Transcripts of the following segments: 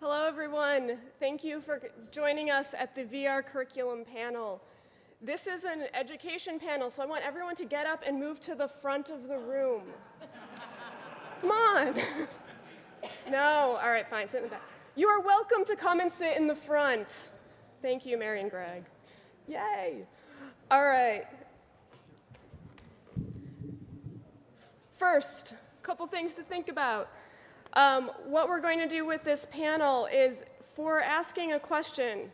Hello, everyone. Thank you for joining us at the VR curriculum panel. This is an education panel, so I want everyone to get up and move to the front of the room. Come on. No, all right, fine, sit in the back. You are welcome to come and sit in the front. Thank you, Mary and Greg. Yay. All right. First, a couple things to think about. What we're going to do with this panel is for asking a question.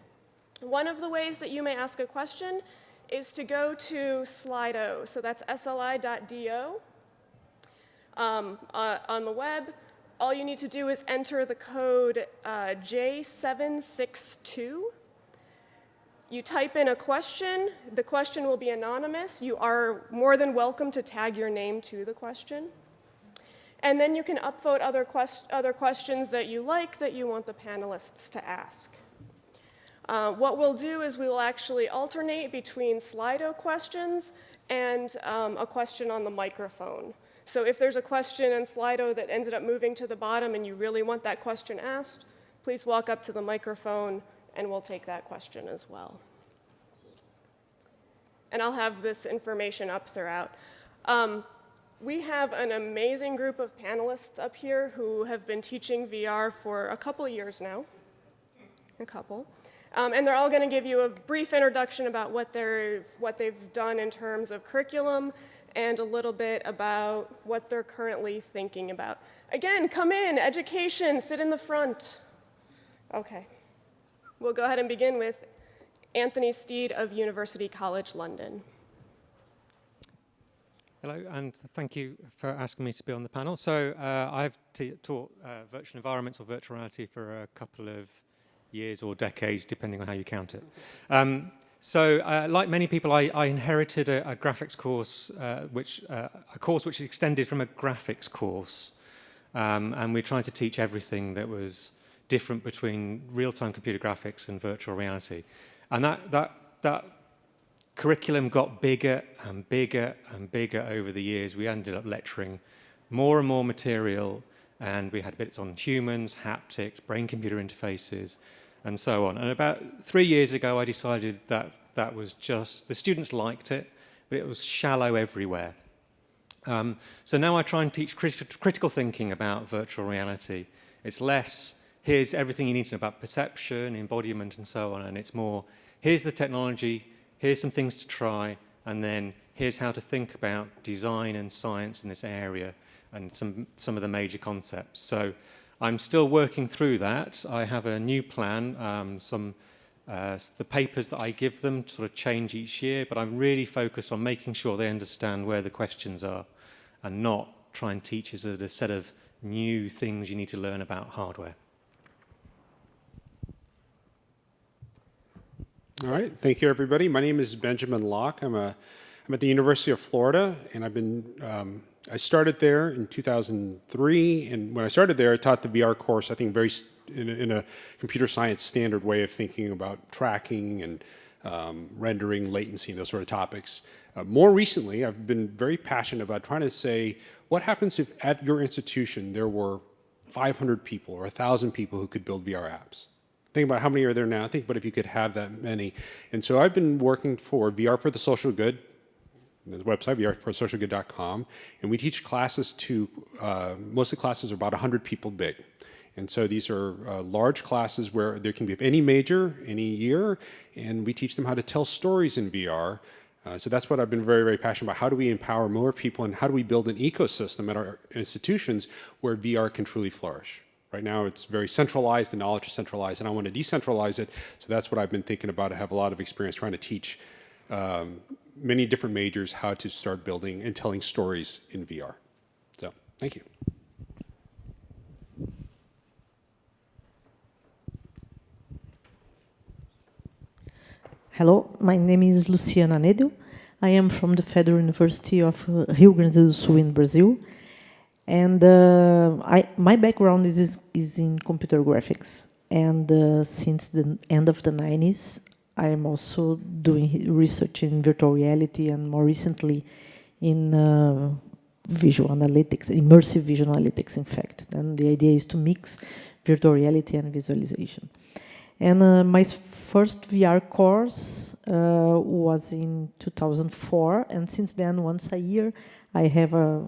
One of the ways that you may ask a question is to go to Slido. So that's sli.do on the web. All you need to do is enter the code J762. You type in a question. The question will be anonymous. You are more than welcome to tag your name to the question. And then you can upvote other questions that you like that you want the panelists to ask. What we'll do is we will actually alternate between Slido questions and a question on the microphone. So if there's a question in Slido that ended up moving to the bottom and you really want that question asked, please walk up to the microphone and we'll take that question as well. And I'll have this information up throughout. We have an amazing group of panelists up here who have been teaching VR for a couple years now. And they're all going to give you a brief introduction about what they've done in terms of curriculum and a little bit about what they're currently thinking about. Again, come in, education, sit in the front. Okay. We'll go ahead and begin with Anthony Steed of University College London. Hello, and thank you for asking me to be on the panel. So I've taught virtual environments or virtual reality for a couple of years or decades, depending on how you count it. Like many people, I inherited a graphics course, a course which is extended from a graphics course. And we're trying to teach everything that was different between real-time computer graphics and virtual reality. And that curriculum got bigger and bigger and bigger over the years. We ended up lecturing more and more material, and we had bits on humans, haptics, brain-computer interfaces, and so on. And about 3 years ago, I decided that that was just, the students liked it, but it was shallow everywhere. So now I try and teach critical thinking about virtual reality. It's less, here's everything you need to know about perception, embodiment, and so on, and it's more, here's the technology, here's some things to try, and then here's how to think about design and science in this area and some of the major concepts. So I'm still working through that. I have a new plan. The papers that I give them sort of change each year, but I'm really focused on making sure they understand where the questions are and not try and teach us a set of new things you need to learn about hardware. All right, thank you, everybody. My name is Benjamin Locke. I'm at the University of Florida, and I started there in 2003. And when I started there, I taught the VR course, I think, in a computer science standard way of thinking about tracking and rendering, latency, and those sort of topics. More recently, I've been very passionate about trying to say, what happens if at your institution there were 500 people or 1,000 people who could build VR apps? Think about how many are there now. Think about if you could have that many. And so I've been working for VR for the Social Good, the website, vrforsocialgood.com, and we teach classes to, most of the classes are about 100 people big. And so these are large classes where there can be of any major, any year, and we teach them how to tell stories in VR. So that's what I've been very, very passionate about. How do we empower more people, and how do we build an ecosystem at our institutions where VR can truly flourish? Right now, it's very centralized, the knowledge is centralized, and I want to decentralize it. So that's what I've been thinking about. I have a lot of experience trying to teach many different majors how to start building and telling stories in VR. So, thank you. Hello, my name is Luciana Nedel. I am from the Federal University of Rio Grande do Sul in Brazil. And my background is in computer graphics. And since the end of the 90s, I am also doing research in virtual reality and more recently in visual analytics, immersive visual analytics, in fact. And the idea is to mix virtual reality and visualization. And my first VR course was in 2004, and since then, once a year, I have a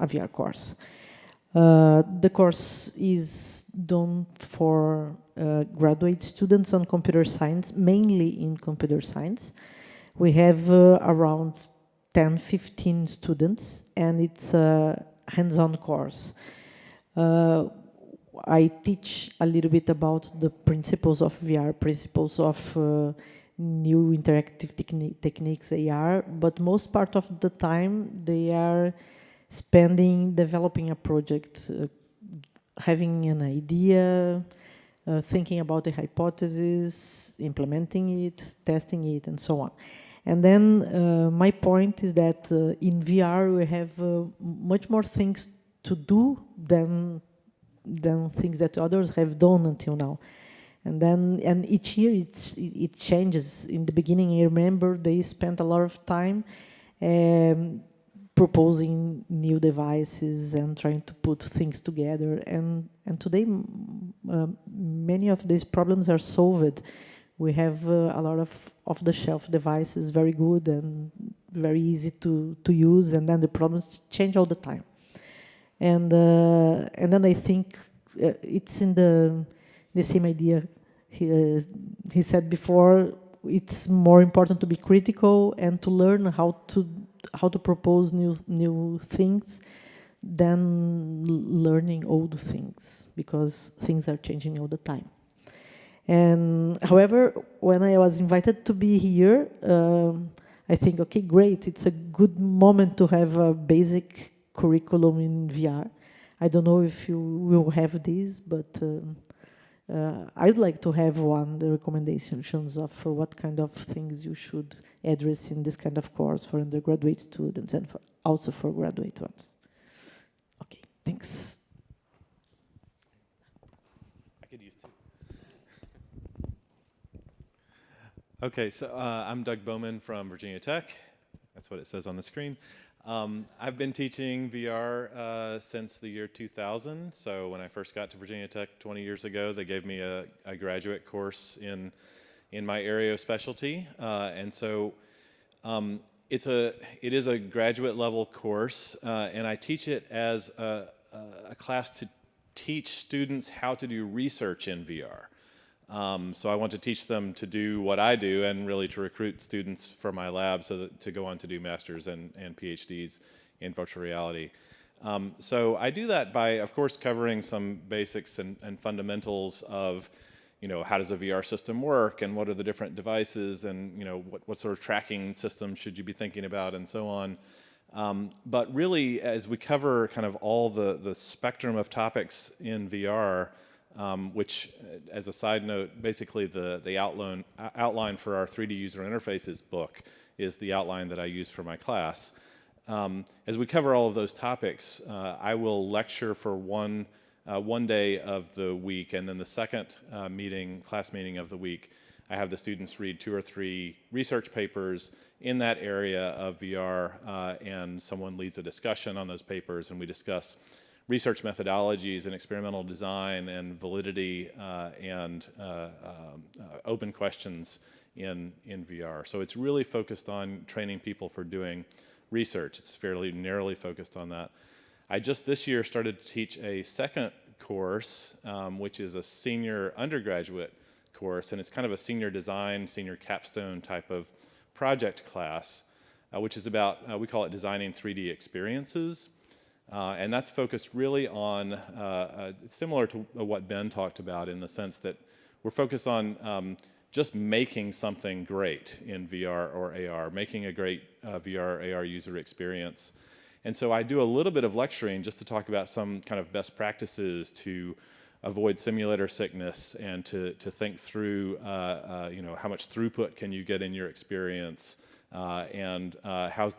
VR course. The course is done for graduate students on computer science, mainly in computer science. We have around 10, 15 students, and it's a hands-on course. I teach a little bit about the principles of VR, principles of new interactive techniques, AR, but most part of the time they are spending developing a project, having an idea, thinking about the hypothesis, implementing it, testing it, and so on. And then my point is that in VR we have much more things to do than things that others have done until now. And each year it changes. In the beginning, I remember they spent a lot of time proposing new devices and trying to put things together. And today, many of these problems are solved. We have a lot of off-the-shelf devices, very good and very easy to use, and then the problems change all the time. And then I think it's in the same idea he said before. It's more important to be critical and to learn how to propose new things than learning old things, because things are changing all the time. And however, when I was invited to be here, I think, okay, great, it's a good moment to have a basic curriculum in VR. I don't know if you will have this, but I'd like to have the recommendations of what kind of things you should address in this kind of course for undergraduate students and also for graduate ones. Okay, thanks. I could use two. Okay, so I'm Doug Bowman from Virginia Tech. That's what it says on the screen. I've been teaching VR since the year 2000. So when I first got to Virginia Tech 20 years ago, they gave me a graduate course in my area of specialty. And so it is a graduate level course, and I teach it as a class to teach students how to do research in VR. So I want to teach them to do what I do and really to recruit students for my lab so that to go on to do masters and PhDs in virtual reality. So I do that by, of course, covering some basics and fundamentals of, how does a VR system work and what are the different devices and, what sort of tracking systems should you be thinking about and so on. But really, as we cover kind of all the spectrum of topics in VR, which, as a side note, basically the outline for our 3D user interfaces book is the outline that I use for my class. As we cover all of those topics, I will lecture for one day of the week, and then the second class meeting of the week, I have the students read 2 or 3 research papers in that area of VR, and someone leads a discussion on those papers, and we discuss research methodologies and experimental design and validity and open questions in VR. So it's really focused on training people for doing research. It's fairly narrowly focused on that. I just this year started to teach a second course, which is a senior undergraduate course, and it's kind of a senior design, senior capstone type of project class, which is about, we call it designing 3D experiences. And that's focused really on, similar to what Ben talked about, in the sense that we're focused on just making something great in VR or AR, making a great VR, AR user experience. And so I do a little bit of lecturing just to talk about some kind of best practices to avoid simulator sickness and to think through, how much throughput can you get in your experience, and how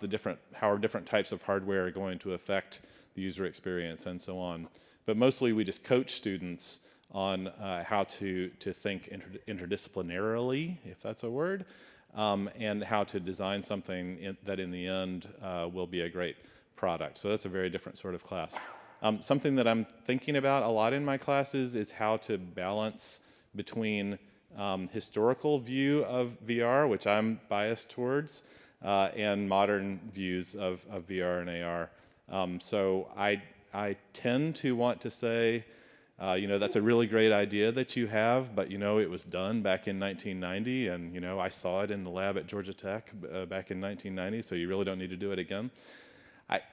are different types of hardware going to affect the user experience and so on. But mostly we just coach students on how to think interdisciplinarily, if that's a word, and how to design something that in the end will be a great product. So that's a very different sort of class. Something that I'm thinking about a lot in my classes is how to balance between historical view of VR, which I'm biased towards, and modern views of VR and AR. So I tend to want to say, you know, that's a really great idea that you have, but, you know, it was done back in 1990, and, you know, I saw it in the lab at Georgia Tech back in 1990, so you really don't need to do it again.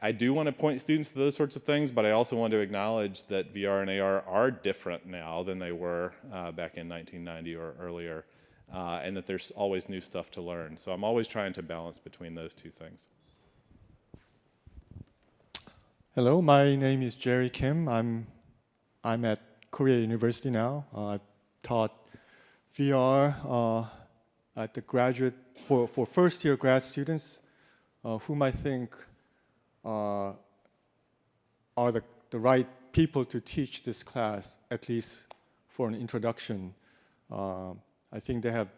I do want to point students to those sorts of things, but I also want to acknowledge that VR and AR are different now than they were back in 1990 or earlier, and that there's always new stuff to learn. So I'm always trying to balance between those two things. Hello, my name is Jerry Kim. I'm at Korea University now. I've taught VR at the graduate for first-year grad students, whom I think are the right people to teach this class, at least for an introduction. I think they have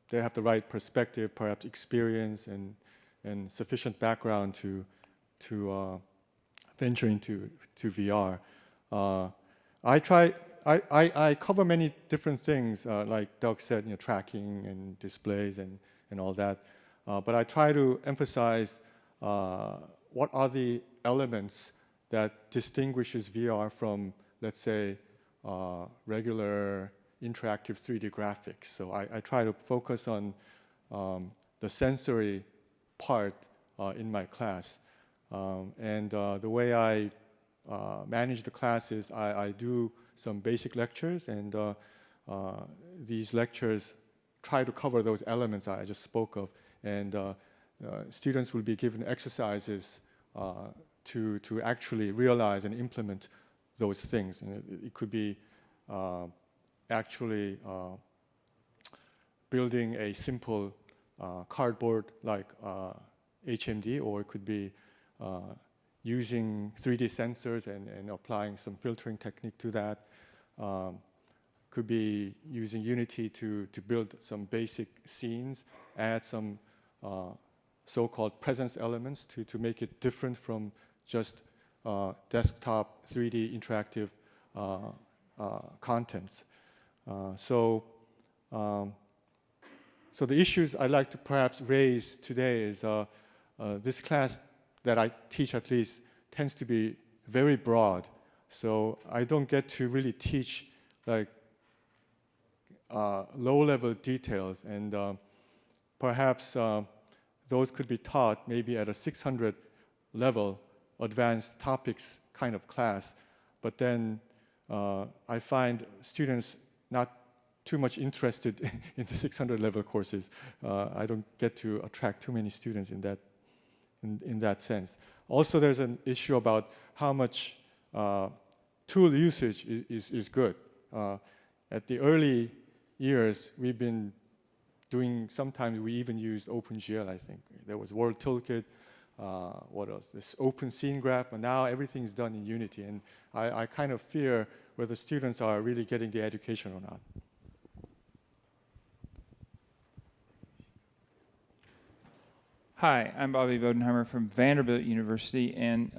the right perspective, perhaps experience, and sufficient background to venture into VR. I cover many different things, like Doug said, you know, tracking and displays and all that. But I try to emphasize what are the elements that distinguishes VR from, let's say, regular interactive 3D graphics. So I try to focus on the sensory part in my class. And the way I manage the class is I do some basic lectures, and these lectures try to cover those elements I just spoke of. And students will be given exercises to actually realize and implement those things. And it could be actually building a simple cardboard like HMD, or it could be using 3D sensors and applying some filtering technique to that. Could be using Unity to build some basic scenes, add some so-called presence elements to make it different from just desktop 3D interactive contents. So the issues I'd like to perhaps raise today is this class that I teach, at least, tends to be very broad. So I don't get to really teach like low-level details, and perhaps those could be taught maybe at a 600 level advanced topics kind of class. But then I find students not too much interested in the 600 level courses. I don't get to attract too many students in that sense. Also, there's an issue about how much tool usage is good. At the early years, we've been doing, sometimes we even used OpenGL, I think. There was World Toolkit, what else? This Open Scene Graph, and now everything's done in Unity. And I kind of fear whether students are really getting the education or not. Hi, I'm Bobby Bodenheimer from Vanderbilt University, and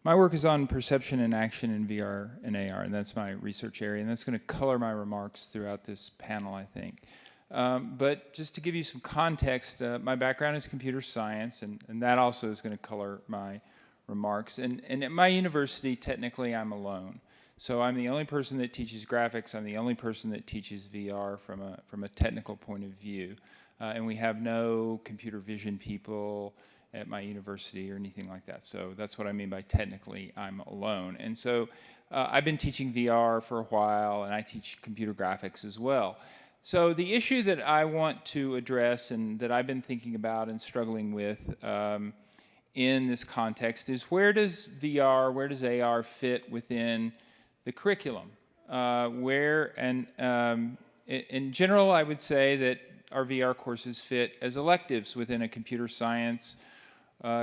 my work is on perception and action in VR and AR, and that's my research area, and that's going to color my remarks throughout this panel, I think. But just to give you some context, my background is computer science, and that also is going to color my remarks. And at my university, technically, I'm alone. So I'm the only person that teaches graphics. I'm the only person that teaches VR from a technical point of view. And we have no computer vision people at my university or anything like that. So that's what I mean by technically I'm alone. And so I've been teaching VR for a while, and I teach computer graphics as well. So the issue that I want to address and that I've been thinking about and struggling with in this context is, where does VR, where does AR fit within the curriculum? In general, I would say that our VR courses fit as electives within a computer science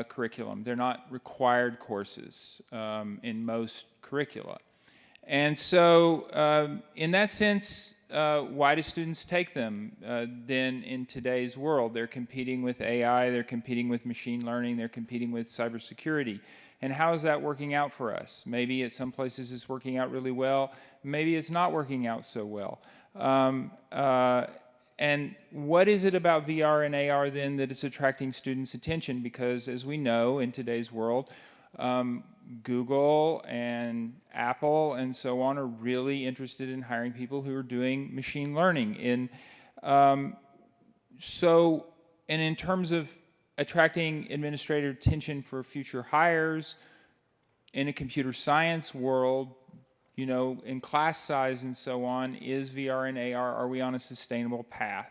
curriculum. They're not required courses in most curricula. And so in that sense, why do students take them then in today's world? They're competing with AI, they're competing with machine learning, they're competing with cybersecurity. And how is that working out for us? Maybe at some places it's working out really well. Maybe it's not working out so well. And what is it about VR and AR then that is attracting students' attention? Because as we know in today's world, Google and Apple and so on are really interested in hiring people who are doing machine learning. And in terms of attracting administrator attention for future hires in a computer science world, you know, in class size and so on, is VR and AR, are we on a sustainable path?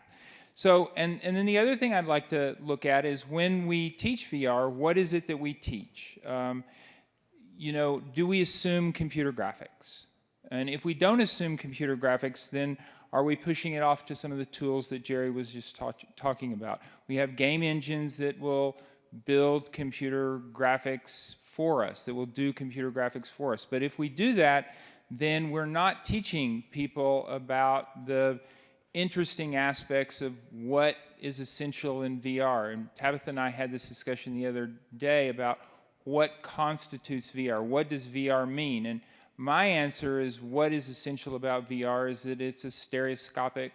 So, and then the other thing I'd like to look at is when we teach VR, what is it that we teach? You know, do we assume computer graphics? And if we don't assume computer graphics, then are we pushing it off to some of the tools that Jerry was just talking about? We have game engines that will build computer graphics for us, that will do computer graphics for us. But if we do that, then we're not teaching people about the interesting aspects of what is essential in VR. And Tabitha and I had this discussion the other day about what constitutes VR. What does VR mean? And my answer is what is essential about VR is that it's a stereoscopic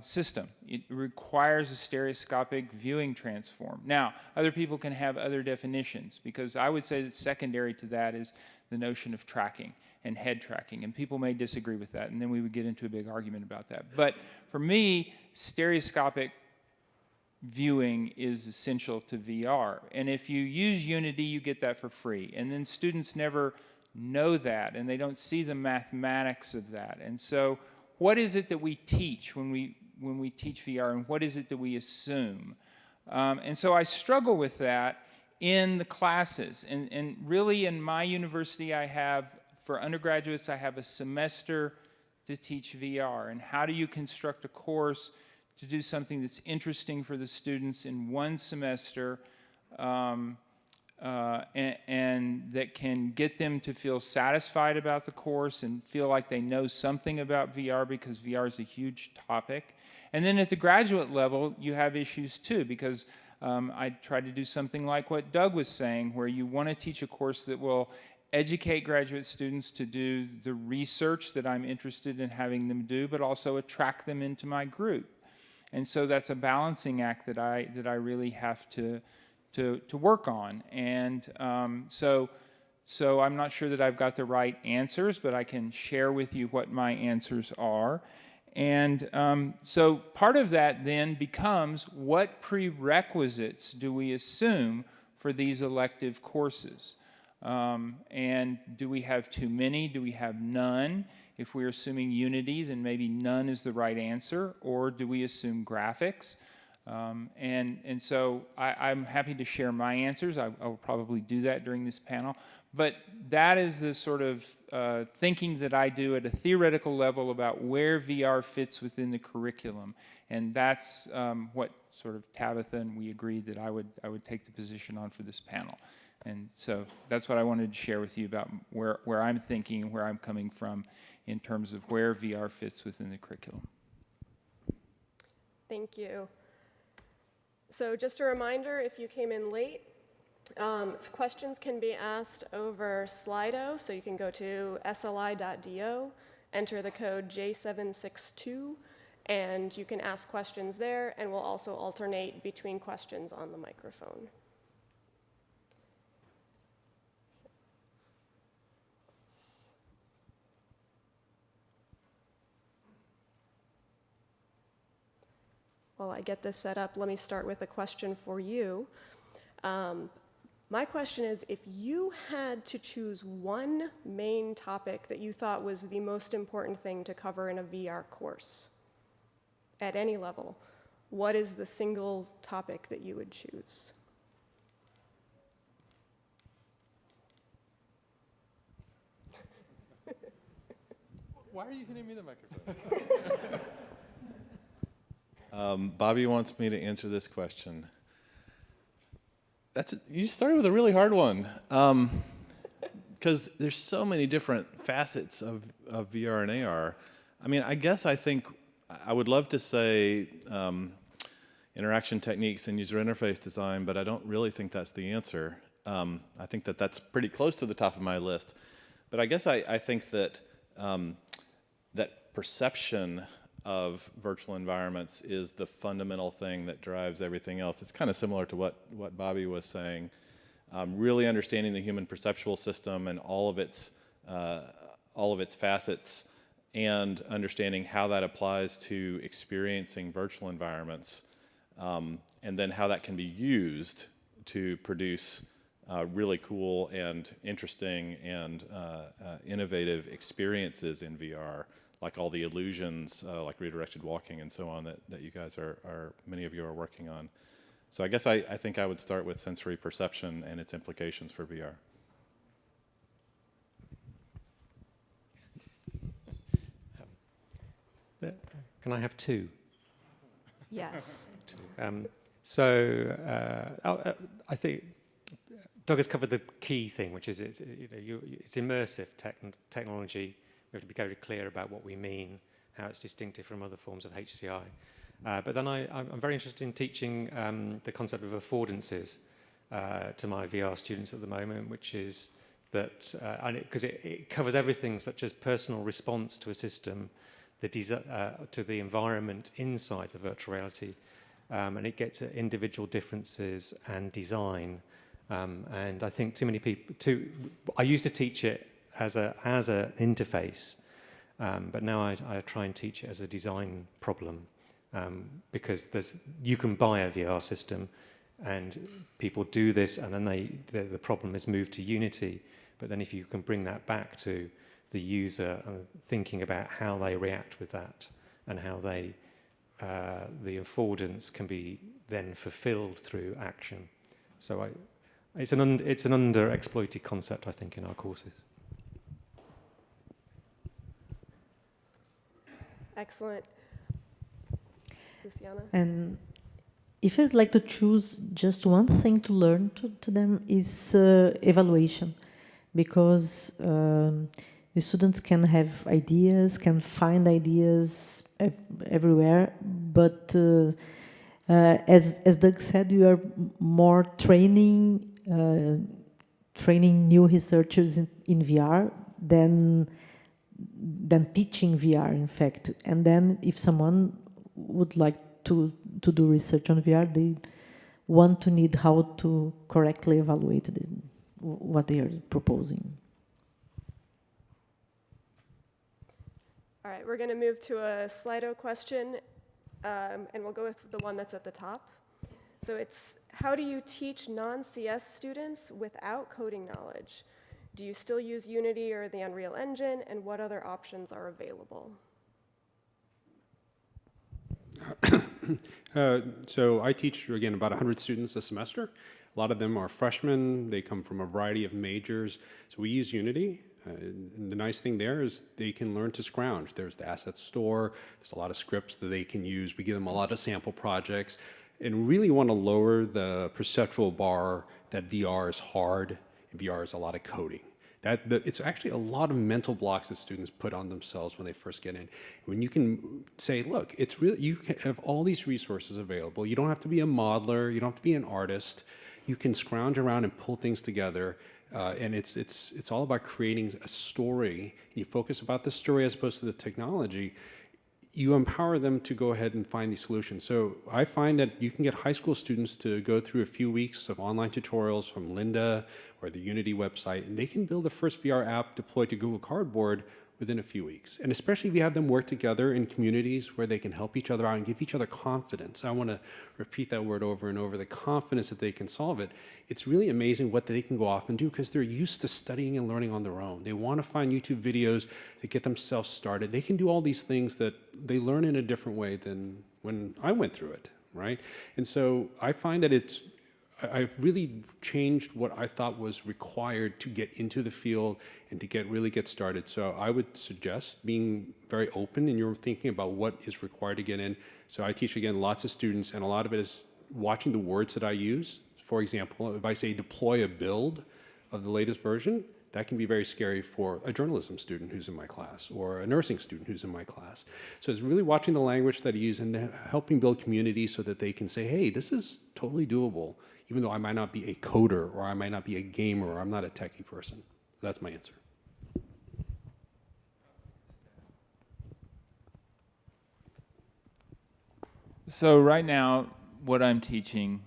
system. It requires a stereoscopic viewing transform. Now, other people can have other definitions, because I would say that secondary to that is the notion of tracking and head tracking, and people may disagree with that, and then we would get into a big argument about that. But for me, stereoscopic viewing is essential to VR. And if you use Unity, you get that for free. And then students never know that, and they don't see the mathematics of that. And so what is it that we teach when we teach VR, and what is it that we assume? And so I struggle with that in the classes. And really in my university, for undergraduates, I have a semester to teach VR. And how do you construct a course to do something that's interesting for the students in one semester, and that can get them to feel satisfied about the course and feel like they know something about VR, because VR is a huge topic. And then at the graduate level, you have issues too, because I try to do something like what Doug was saying, where you want to teach a course that will educate graduate students to do the research that I'm interested in having them do, but also attract them into my group. And so that's a balancing act that I really have to work on. And so I'm not sure that I've got the right answers, but I can share with you what my answers are. And so part of that then becomes, what prerequisites do we assume for these elective courses? And do we have too many? Do we have none? If we're assuming Unity, then maybe none is the right answer. Or do we assume graphics? And so I'm happy to share my answers. I will probably do that during this panel. But that is the sort of thinking that I do at a theoretical level about where VR fits within the curriculum. And that's what sort of Tabitha and we agreed that I would take the position on for this panel. And so that's what I wanted to share with you about where I'm thinking and where I'm coming from in terms of where VR fits within the curriculum. Thank you. So just a reminder, if you came in late, questions can be asked over Slido, so you can go to sli.do, enter the code J762, and you can ask questions there, and we'll also alternate between questions on the microphone. While I get this set up, let me start with a question for you. My question is, if you had to choose one main topic that you thought was the most important thing to cover in a VR course at any level, what is the single topic that you would choose? Why are you hitting me the microphone? Bobby wants me to answer this question. You started with a really hard one, because there's so many different facets of VR and AR. I mean, I guess I think I would love to say interaction techniques and user interface design, but I don't really think that's the answer. I think that that's pretty close to the top of my list. But I guess I think that that perception of virtual environments is the fundamental thing that drives everything else. It's kind of similar to what Bobby was saying. Really understanding the human perceptual system and all of its facets, and understanding how that applies to experiencing virtual environments, and then how that can be used to produce really cool and interesting and innovative experiences in VR, like all the illusions, like redirected walking and so on that you guys many of you are working on. So I guess I think I would start with sensory perception and its implications for VR. Can I have two? Yes. I think Doug has covered the key thing, which is it's immersive technology. We have to be very clear about what we mean, how it's distinctive from other forms of HCI. But then I'm very interested in teaching the concept of affordances to my VR students at the moment, which is that, because it covers everything such as personal response to a system, to the environment inside the virtual reality, and it gets at individual differences and design. And I think too many people, I used to teach it as an interface, but now I try and teach it as a design problem, because you can buy a VR system, and people do this, and then the problem is moved to Unity. But then if you can bring that back to the user and thinking about how they react with that, and how the affordance can be then fulfilled through action. So it's an underexploited concept, I think, in our courses. Excellent. Luciana? And if I'd like to choose just one thing to learn to them is evaluation, because the students can have ideas, can find ideas everywhere, but as Doug said, you are more training new researchers in VR than teaching VR, in fact. And then if someone would like to do research on VR, they want to need how to correctly evaluate what they are proposing. All right, we're going to move to a Slido question, and we'll go with the one that's at the top. So it's, how do you teach non-CS students without coding knowledge? Do you still use Unity or the Unreal Engine, and what other options are available? So I teach, again, about 100 students a semester. A lot of them are freshmen. They come from a variety of majors. So we use Unity. And the nice thing there is they can learn to scrounge. There's the asset store. There's a lot of scripts that they can use. We give them a lot of sample projects. And really want to lower the perceptual bar that VR is hard and VR is a lot of coding. It's actually a lot of mental blocks that students put on themselves when they first get in. When you can say, look, it's really, you have all these resources available. You don't have to be a modeler. You don't have to be an artist. You can scrounge around and pull things together. And it's all about creating a story. You focus about the story as opposed to the technology. You empower them to go ahead and find these solutions. So I find that you can get high school students to go through a few weeks of online tutorials from Lynda or the Unity website, and they can build the first VR app deployed to Google Cardboard within a few weeks. And especially if you have them work together in communities where they can help each other out and give each other confidence. I want to repeat that word over and over, the confidence that they can solve it. It's really amazing what they can go off and do because they're used to studying and learning on their own. They want to find YouTube videos to get themselves started. They can do all these things that they learn in a different way than when I went through it, right? And so I find that I've really changed what I thought was required to get into the field and to really get started. So I would suggest being very open in your thinking about what is required to get in. So I teach, again, lots of students, and a lot of it is watching the words that I use. For example, if I say deploy a build of the latest version, That can be very scary for a journalism student who's in my class or a nursing student who's in my class. So it's really watching the language that I use and helping build community so that they can say, hey, this is totally doable, even though I might not be a coder or I might not be a gamer or I'm not a techie person. That's my answer. So right now, what I'm teaching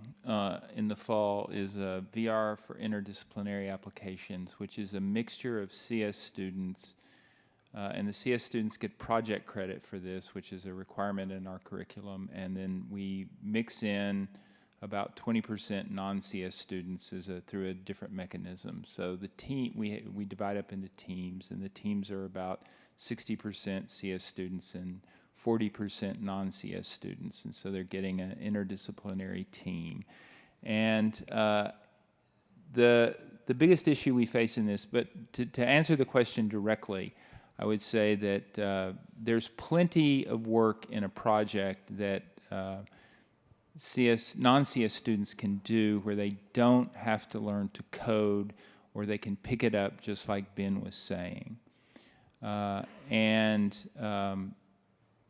in the fall is VR for interdisciplinary applications, which is a mixture of CS students, and the CS students get project credit for this, which is a requirement in our curriculum, and then we mix in about 20% non-CS students through a different mechanism. So the team, we divide up into teams, and the teams are about 60% CS students and 40% non-CS students, and so they're getting an interdisciplinary team. And the biggest issue we face in this, but to answer the question directly, I would say that there's plenty of work in a project that non-CS students can do where they don't have to learn to code, or they can pick it up just like Ben was saying.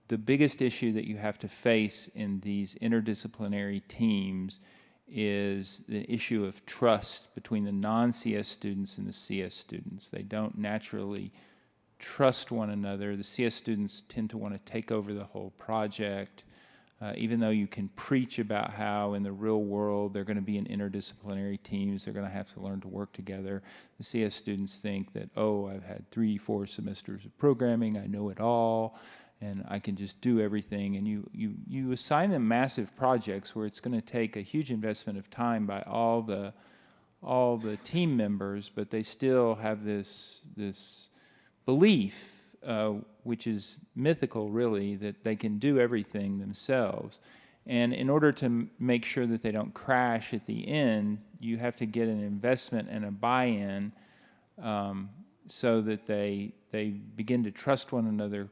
The biggest issue that you have to face in these interdisciplinary teams is the issue of trust between the non-CS students and the CS students. They don't naturally trust one another. The CS students tend to want to take over the whole project, even though you can preach about how in the real world they're going to be in interdisciplinary teams, they're going to have to learn to work together. The CS students think that, oh, I've had 3-4 semesters of programming, I know it all, and I can just do everything. And you assign them massive projects where it's going to take a huge investment of time by all the team members, but they still have this belief, which is mythical really, that they can do everything themselves. And in order to make sure that they don't crash at the end, you have to get an investment and a buy-in so that they begin to trust one another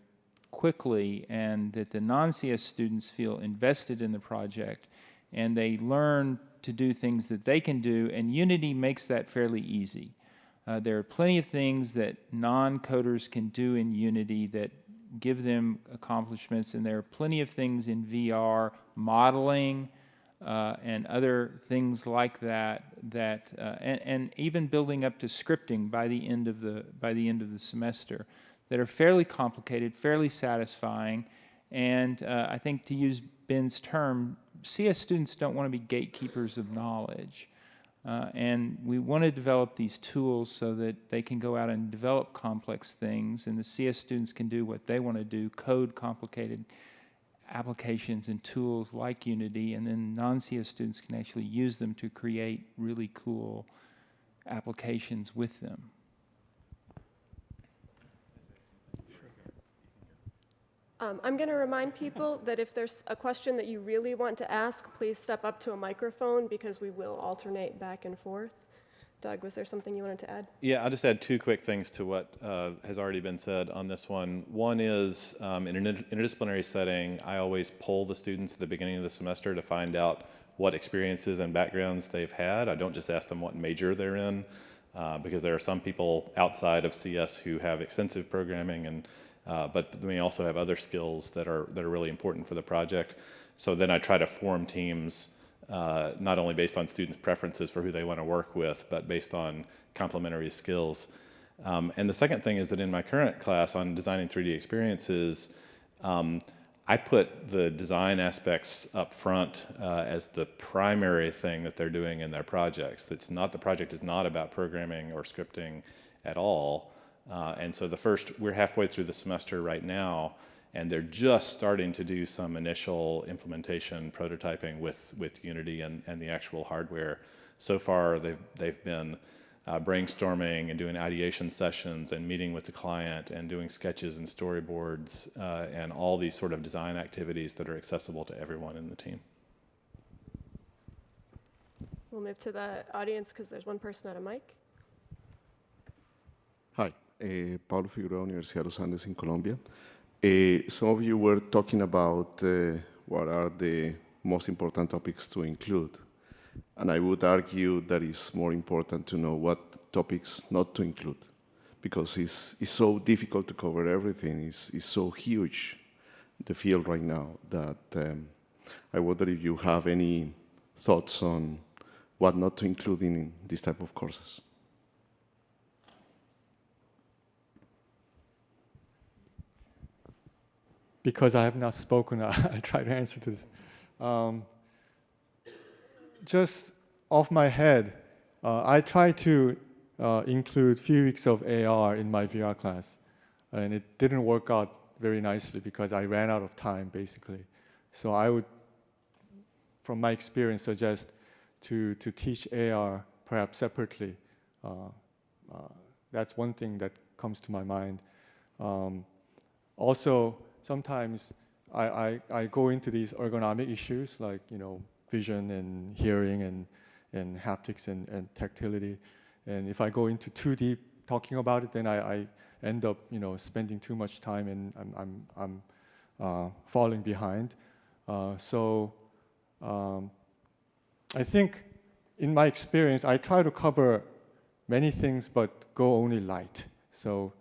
quickly, and that the non-CS students feel invested in the project, and they learn to do things that they can do, and Unity makes that fairly easy. There are plenty of things that non-coders can do in Unity that give them accomplishments, and there are plenty of things in VR, modeling, and other things like that, and even building up to scripting by the end of the semester, that are fairly complicated, fairly satisfying, and I think, to use Ben's term, CS students don't want to be gatekeepers of knowledge. And we want to develop these tools so that they can go out and develop complex things, and the CS students can do what they want to do, code complicated applications and tools like Unity, and then non-CS students can actually use them to create really cool applications with them. I'm going to remind people that if there's a question that you really want to ask, please step up to a microphone, because we will alternate back and forth. Doug, was there something you wanted to add? Yeah, I'll just add 2 quick things to what has already been said on this one. One is, in an interdisciplinary setting, I always poll the students at the beginning of the semester to find out what experiences and backgrounds they've had. I don't just ask them what major they're in, because there are some people outside of CS who have extensive programming, but we also have other skills that are really important for the project. So then I try to form teams not only based on students' preferences for who they want to work with, but based on complementary skills. And the second thing is that in my current class on designing 3D experiences, I put the design aspects up front as the primary thing that they're doing in their projects. The project is not about programming or scripting at all. And so we're halfway through the semester right now, and they're just starting to do some initial implementation prototyping with Unity and the actual hardware. So far, they've been brainstorming and doing ideation sessions and meeting with the client and doing sketches and storyboards and all these sort of design activities that are accessible to everyone in the team. We'll move to the audience because there's one person at a mic. Hi, Paulo Figueroa, Universidad de los Andes in Colombia. Some of you were talking about what are the most important topics to include. And I would argue that it's more important to know what topics not to include, because it's so difficult to cover everything. It's so huge, the field right now, that I wonder if you have any thoughts on what not to include in this type of courses. Because I have not spoken, I try to answer this. Just off my head, I try to include few weeks of AR in my VR class, and it didn't work out very nicely because I ran out of time, basically. So I would, from my experience, suggest to teach AR perhaps separately. That's one thing that comes to my mind. Also, sometimes I go into these ergonomic issues like, vision and hearing and haptics and tactility. And if I go into too deep talking about it, then I end up, spending too much time and I'm falling behind. I think in my experience, I try to cover many things but go only light. So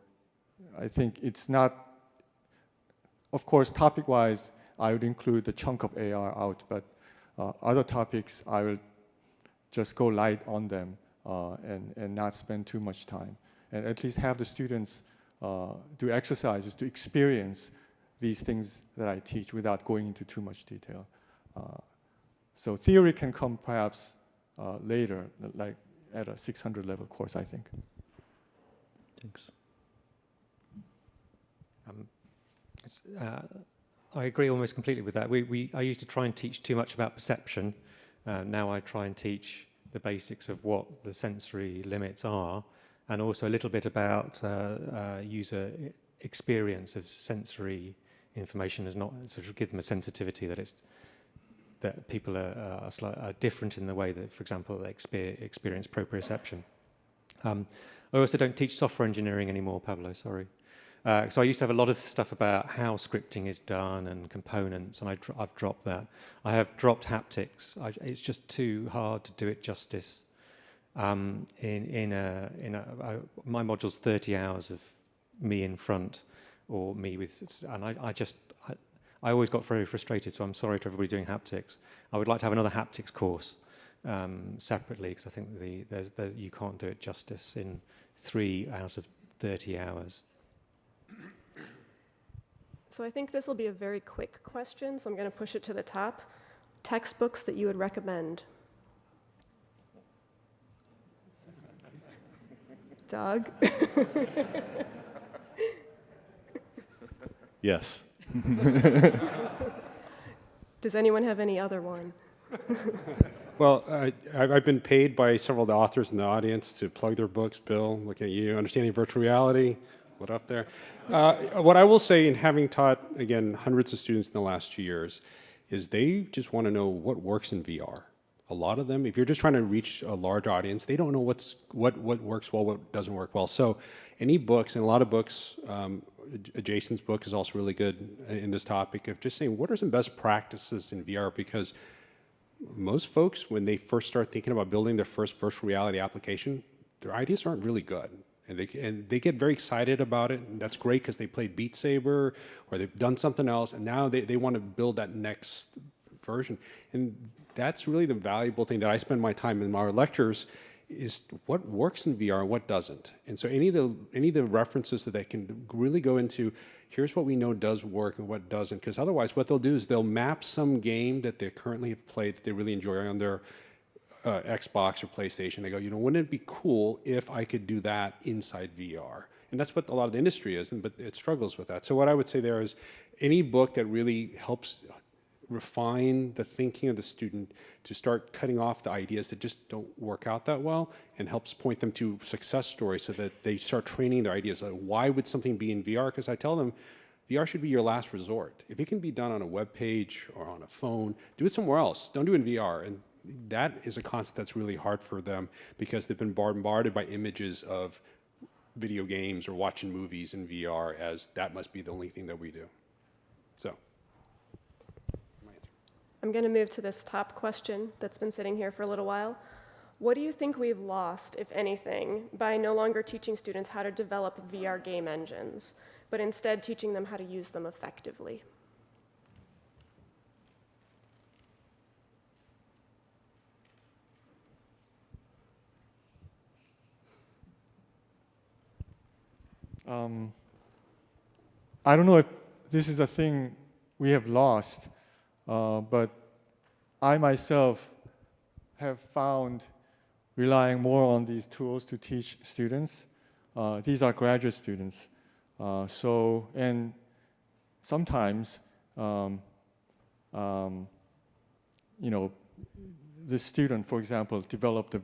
I think it's not, of course, topic-wise, I would include the chunk of AR out, but other topics, I will just go light on them and not spend too much time. And at least have the students do exercises to experience these things that I teach without going into too much detail. So theory can come perhaps later, like at a 600 level course, I think. Thanks. I agree almost completely with that. I used to try and teach too much about perception. Now I try and teach the basics of what the sensory limits are, and also a little bit about user experience of sensory information, as not sort of give them a sensitivity that people are different in the way that, for example, they experience proprioception. I also don't teach software engineering anymore, Pablo, sorry. So I used to have a lot of stuff about how scripting is done and components, and I've dropped that. I have dropped haptics. It's just too hard to do it justice. My module's 30 hours of me in front, or me with, and I always got very frustrated. So I'm sorry to everybody doing haptics. I would like to have another haptics course separately, because I think you can't do it justice in 3 out of 30 hours. So I think this will be a very quick question, so I'm going to push it to the top. Textbooks that you would recommend? Doug? Yes. Does anyone have any other one? Well, I've been paid by several of the authors in the audience to plug their books. Bill, looking at you, Understanding Virtual Reality. What up there? What I will say, in having taught, again, hundreds of students in the last 2 years, is they just want to know what works in VR. A lot of them, if you're just trying to reach a large audience, they don't know what works well, what doesn't work well. So any books, and a lot of books, Jason's book is also really good in this topic of just saying, what are some best practices in VR? Because most folks, when they first start thinking about building their first virtual reality application, their ideas aren't really good. And they get very excited about it, and that's great because they played Beat Saber or they've done something else, and now they want to build that next version. And that's really the valuable thing that I spend my time in my lectures, is what works in VR and what doesn't. And so any of the references that they can really go into, here's what we know does work and what doesn't, because otherwise what they'll do is they'll map some game that they currently have played that they really enjoy on their Xbox or PlayStation. They go, wouldn't it be cool if I could do that inside VR? And that's what a lot of the industry is, but it struggles with that. So what I would say there is any book that really helps refine the thinking of the student to start cutting off the ideas that just don't work out that well, and helps point them to success stories so that they start training their ideas. Like, why would something be in VR? Because I tell them, VR should be your last resort. If it can be done on a web page or on a phone, do it somewhere else. Don't do it in VR. And that is a concept that's really hard for them because they've been bombarded by images of video games or watching movies in VR as that must be the only thing that we do. So, my answer. I'm going to move to this top question that's been sitting here for a little while. What do you think we've lost, if anything, by no longer teaching students how to develop VR game engines, but instead teaching them how to use them effectively? I don't know if this is a thing we have lost, but I myself have found relying more on these tools to teach students. These are graduate students. And sometimes, the student, for example, developed a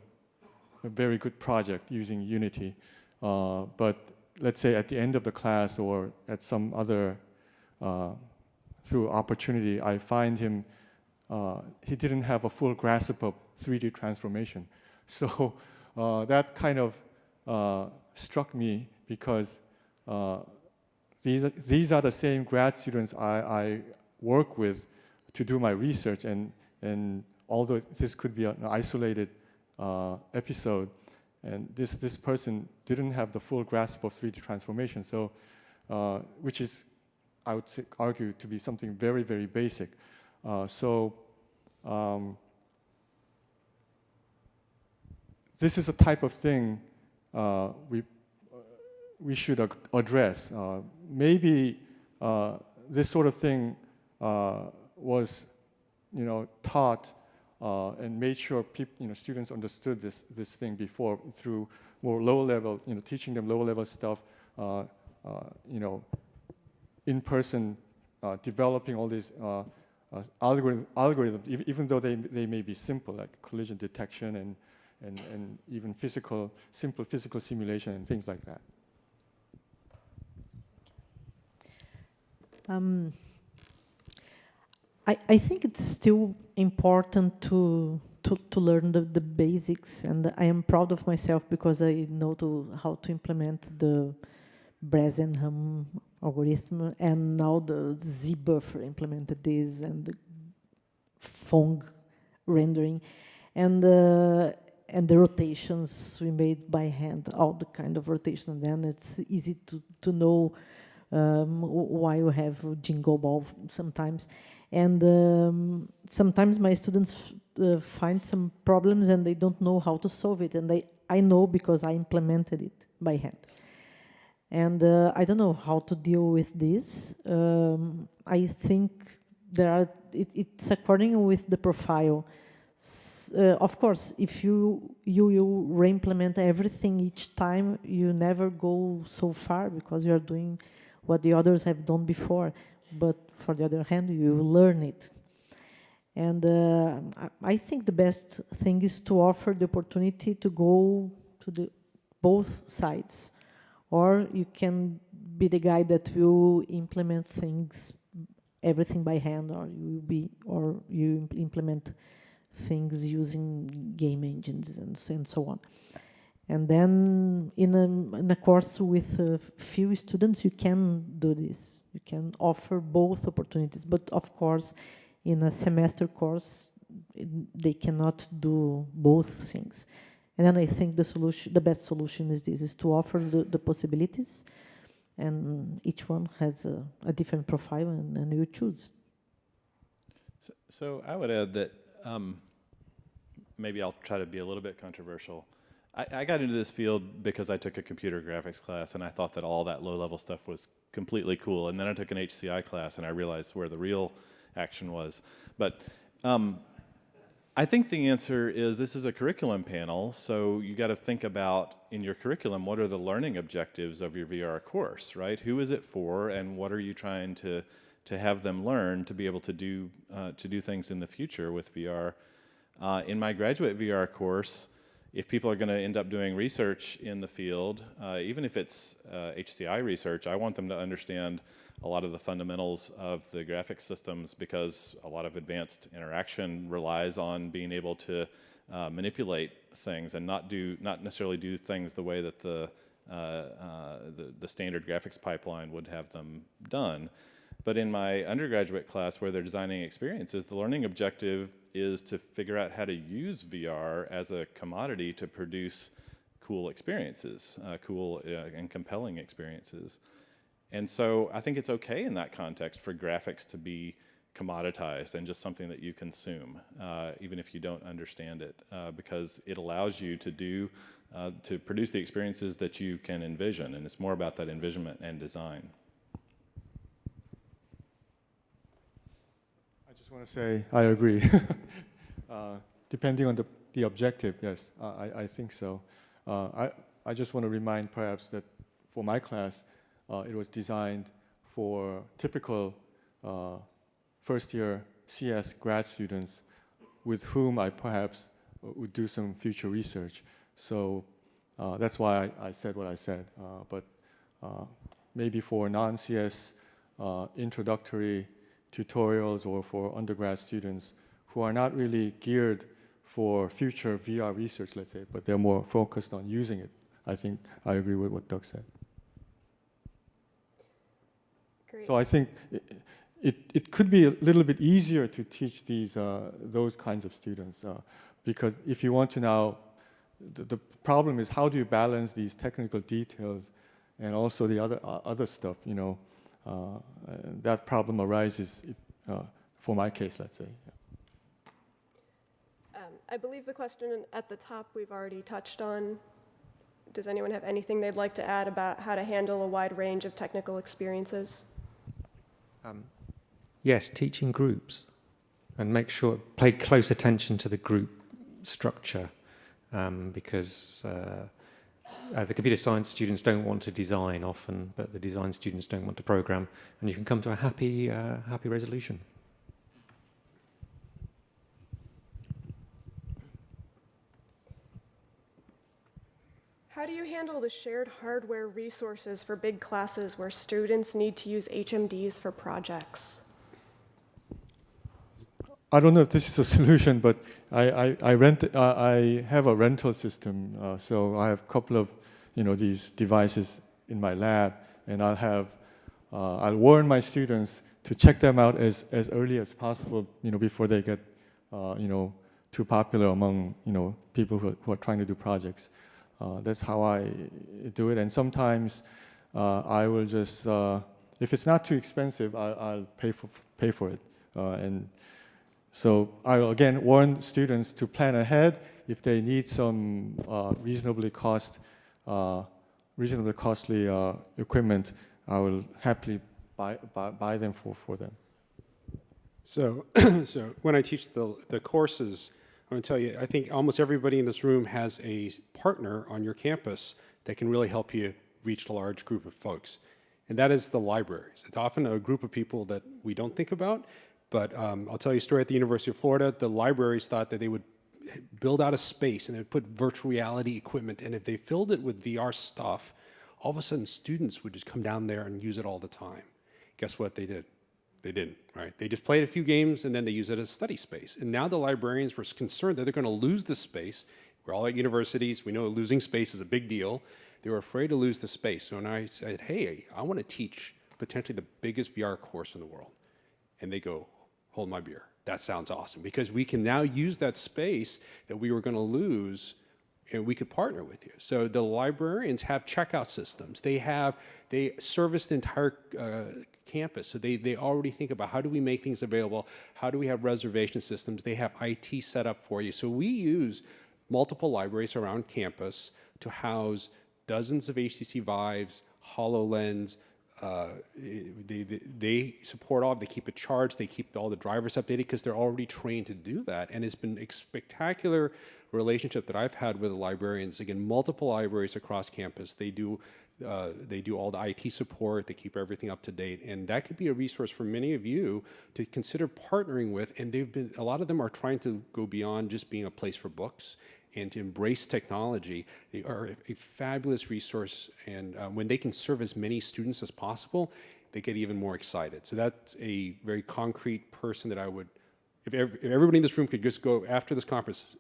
very good project using Unity, but let's say at the end of the class or at some other, through opportunity, I find him, he didn't have a full grasp of 3D transformation. So that kind of struck me because these are the same grad students I work with to do my research, and although this could be an isolated episode, and this person didn't have the full grasp of 3D transformation, so which is, I would argue, to be something very, very basic. This is a type of thing we should address. Maybe this sort of thing was, taught and made sure students understood this thing before through more low-level, teaching them low-level stuff, in person, developing all these algorithms, even though they may be simple, like collision detection and even simple physical simulation and things like that. I think it's still important to learn the basics, and I am proud of myself because I know how to implement the Bresenham algorithm, and now the Z-buffer implemented this, and the Phong rendering, and the rotations we made by hand, all the kind of rotation. Then it's easy to know why you have jingle ball sometimes. And sometimes my students find some problems and they don't know how to solve it. And I know because I implemented it by hand. And I don't know how to deal with this. I think it's according with the profile. Of course, if you re-implement everything each time, you never go so far because you are doing what the others have done before. But for the other hand, you learn it. And I think the best thing is to offer the opportunity to go to both sides. Or you can be the guy that will implement everything by hand, or you implement things using game engines and so on. And then in a course with a few students, you can do this. You can offer both opportunities, but of course, in a semester course, they cannot do both things. And then I think the best solution is this: is to offer the possibilities, and each one has a different profile, and you choose. So I would add that maybe I'll try to be a little bit controversial. I got into this field because I took a computer graphics class and I thought that all that low-level stuff was completely cool. And then I took an HCI class and I realized where the real action was. But I think the answer is this is a curriculum panel, so you got to think about in your curriculum, what are the learning objectives of your VR course, right? Who is it for, and what are you trying to have them learn to be able to do things in the future with VR? In my graduate VR course, if people are going to end up doing research in the field, even if it's HCI research, I want them to understand a lot of the fundamentals of the graphics systems, because a lot of advanced interaction relies on being able to manipulate things and not necessarily do things the way that the standard graphics pipeline would have them done. But in my undergraduate class where they're designing experiences, the learning objective is to figure out how to use VR as a commodity to produce cool experiences, cool and compelling experiences. And so I think it's okay in that context for graphics to be commoditized and just something that you consume, even if you don't understand it, because it allows you to produce the experiences that you can envision, and it's more about that envisionment and design. I just want to say I agree. Depending on the objective, yes, I think so. I just want to remind perhaps that for my class, it was designed for typical first-year CS grad students with whom I perhaps would do some future research. So that's why I said what I said. But maybe for non-CS introductory tutorials or for undergrad students who are not really geared for future VR research, let's say, but they're more focused on using it, I think I agree with what Doug said. Great. So I think it could be a little bit easier to teach those kinds of students because if you want to now, the problem is how do you balance these technical details and also the other stuff, you know, that problem arises for my case, let's say. I believe the question at the top we've already touched on. Does anyone have anything they'd like to add about how to handle a wide range of technical experiences? Yes, teaching groups and pay close attention to the group structure because the computer science students don't want to design often, but the design students don't want to program, and you can come to a happy resolution. How do you handle the shared hardware resources for big classes where students need to use HMDs for projects? I don't know if this is a solution, but I have a rental system, so I have a couple of these devices in my lab, and I'll warn my students to check them out as early as possible, before they get too popular among people who are trying to do projects. That's how I do it, and sometimes I will just if it's not too expensive, I'll pay for it, and so I will again warn students to plan ahead. If they need some reasonably costly equipment, I will happily buy them for them. So, so when I teach the courses, I'm going to tell you, I think almost everybody in this room has a partner on your campus that can really help you reach a large group of folks, and that is the libraries. It's often a group of people that we don't think about. But I'll tell you a story. At the University of Florida, the libraries thought that they would build out a space and they'd put virtual reality equipment, and if they filled it with VR stuff, all of a sudden students would just come down there and use it all the time. Guess what they did? They didn't, right? They just played a few games and then they used it as study space. And now the librarians were concerned that they're going to lose the space. We're all at universities. We know losing space is a big deal. They were afraid to lose the space. So when I said, hey, I want to teach potentially the biggest VR course in the world. And they go, hold my beer. That sounds awesome, because we can now use that space that we were going to lose, and we could partner with you. So the librarians have checkout systems. They service the entire campus. So they already think about how do we make things available? How do we have reservation systems? They have IT set up for you. So we use multiple libraries around campus to house dozens of HTC Vives, HoloLens. They support all, they keep it charged, they keep all the drivers updated because they're already trained to do that. And it's been a spectacular relationship that I've had with the librarians. Again, multiple libraries across campus. They do all the IT support, they keep everything up to date. And that could be a resource for many of you to consider partnering with. And a lot of them are trying to go beyond just being a place for books and to embrace technology. They are a fabulous resource, and when they can serve as many students as possible, they get even more excited. So that's a very concrete person that I would, if everybody in this room could just go after this conference,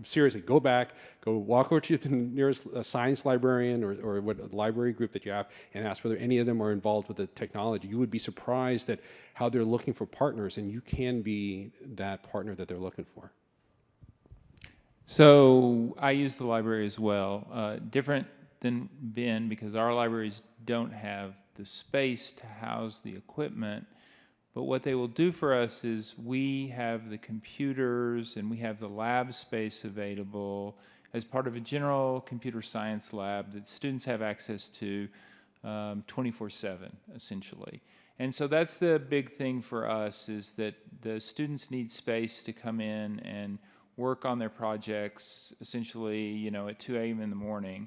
seriously, go back, go walk over to the nearest science librarian or what library group that you have and ask whether any of them are involved with the technology. You would be surprised at how they're looking for partners, and you can be that partner that they're looking for. So I use the library as well. Different than Ben, because our libraries don't have the space to house the equipment. But what they will do for us is we have the computers and we have the lab space available as part of a general computer science lab that students have access to 24/7, essentially. And so that's the big thing for us, is that the students need space to come in and work on their projects, essentially, you know, at 2 a.m. in the morning.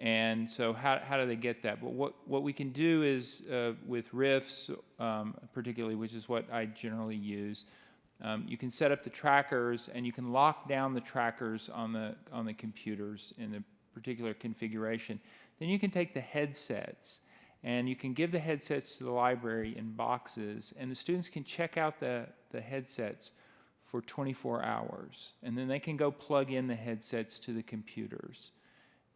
And so how do they get that? But what we can do is with Riffs, particularly, which is what I generally use, you can set up the trackers and you can lock down the trackers on the computers in a particular configuration. Then you can take the headsets and you can give the headsets to the library in boxes, and the students can check out the headsets for 24 hours. And then they can go plug in the headsets to the computers.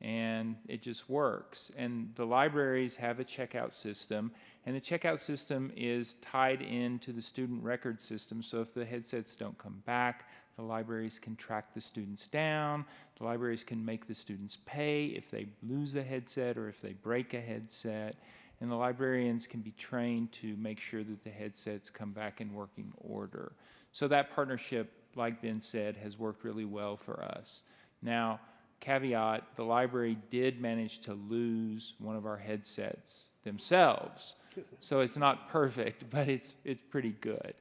And it just works. And the libraries have a checkout system, and the checkout system is tied into the student record system. So if the headsets don't come back, the libraries can track the students down. The libraries can make the students pay if they lose a headset or if they break a headset. And the librarians can be trained to make sure that the headsets come back in working order. So that partnership, like Ben said, has worked really well for us. Now, caveat, the library did manage to lose one of our headsets themselves. So it's not perfect, but it's pretty good.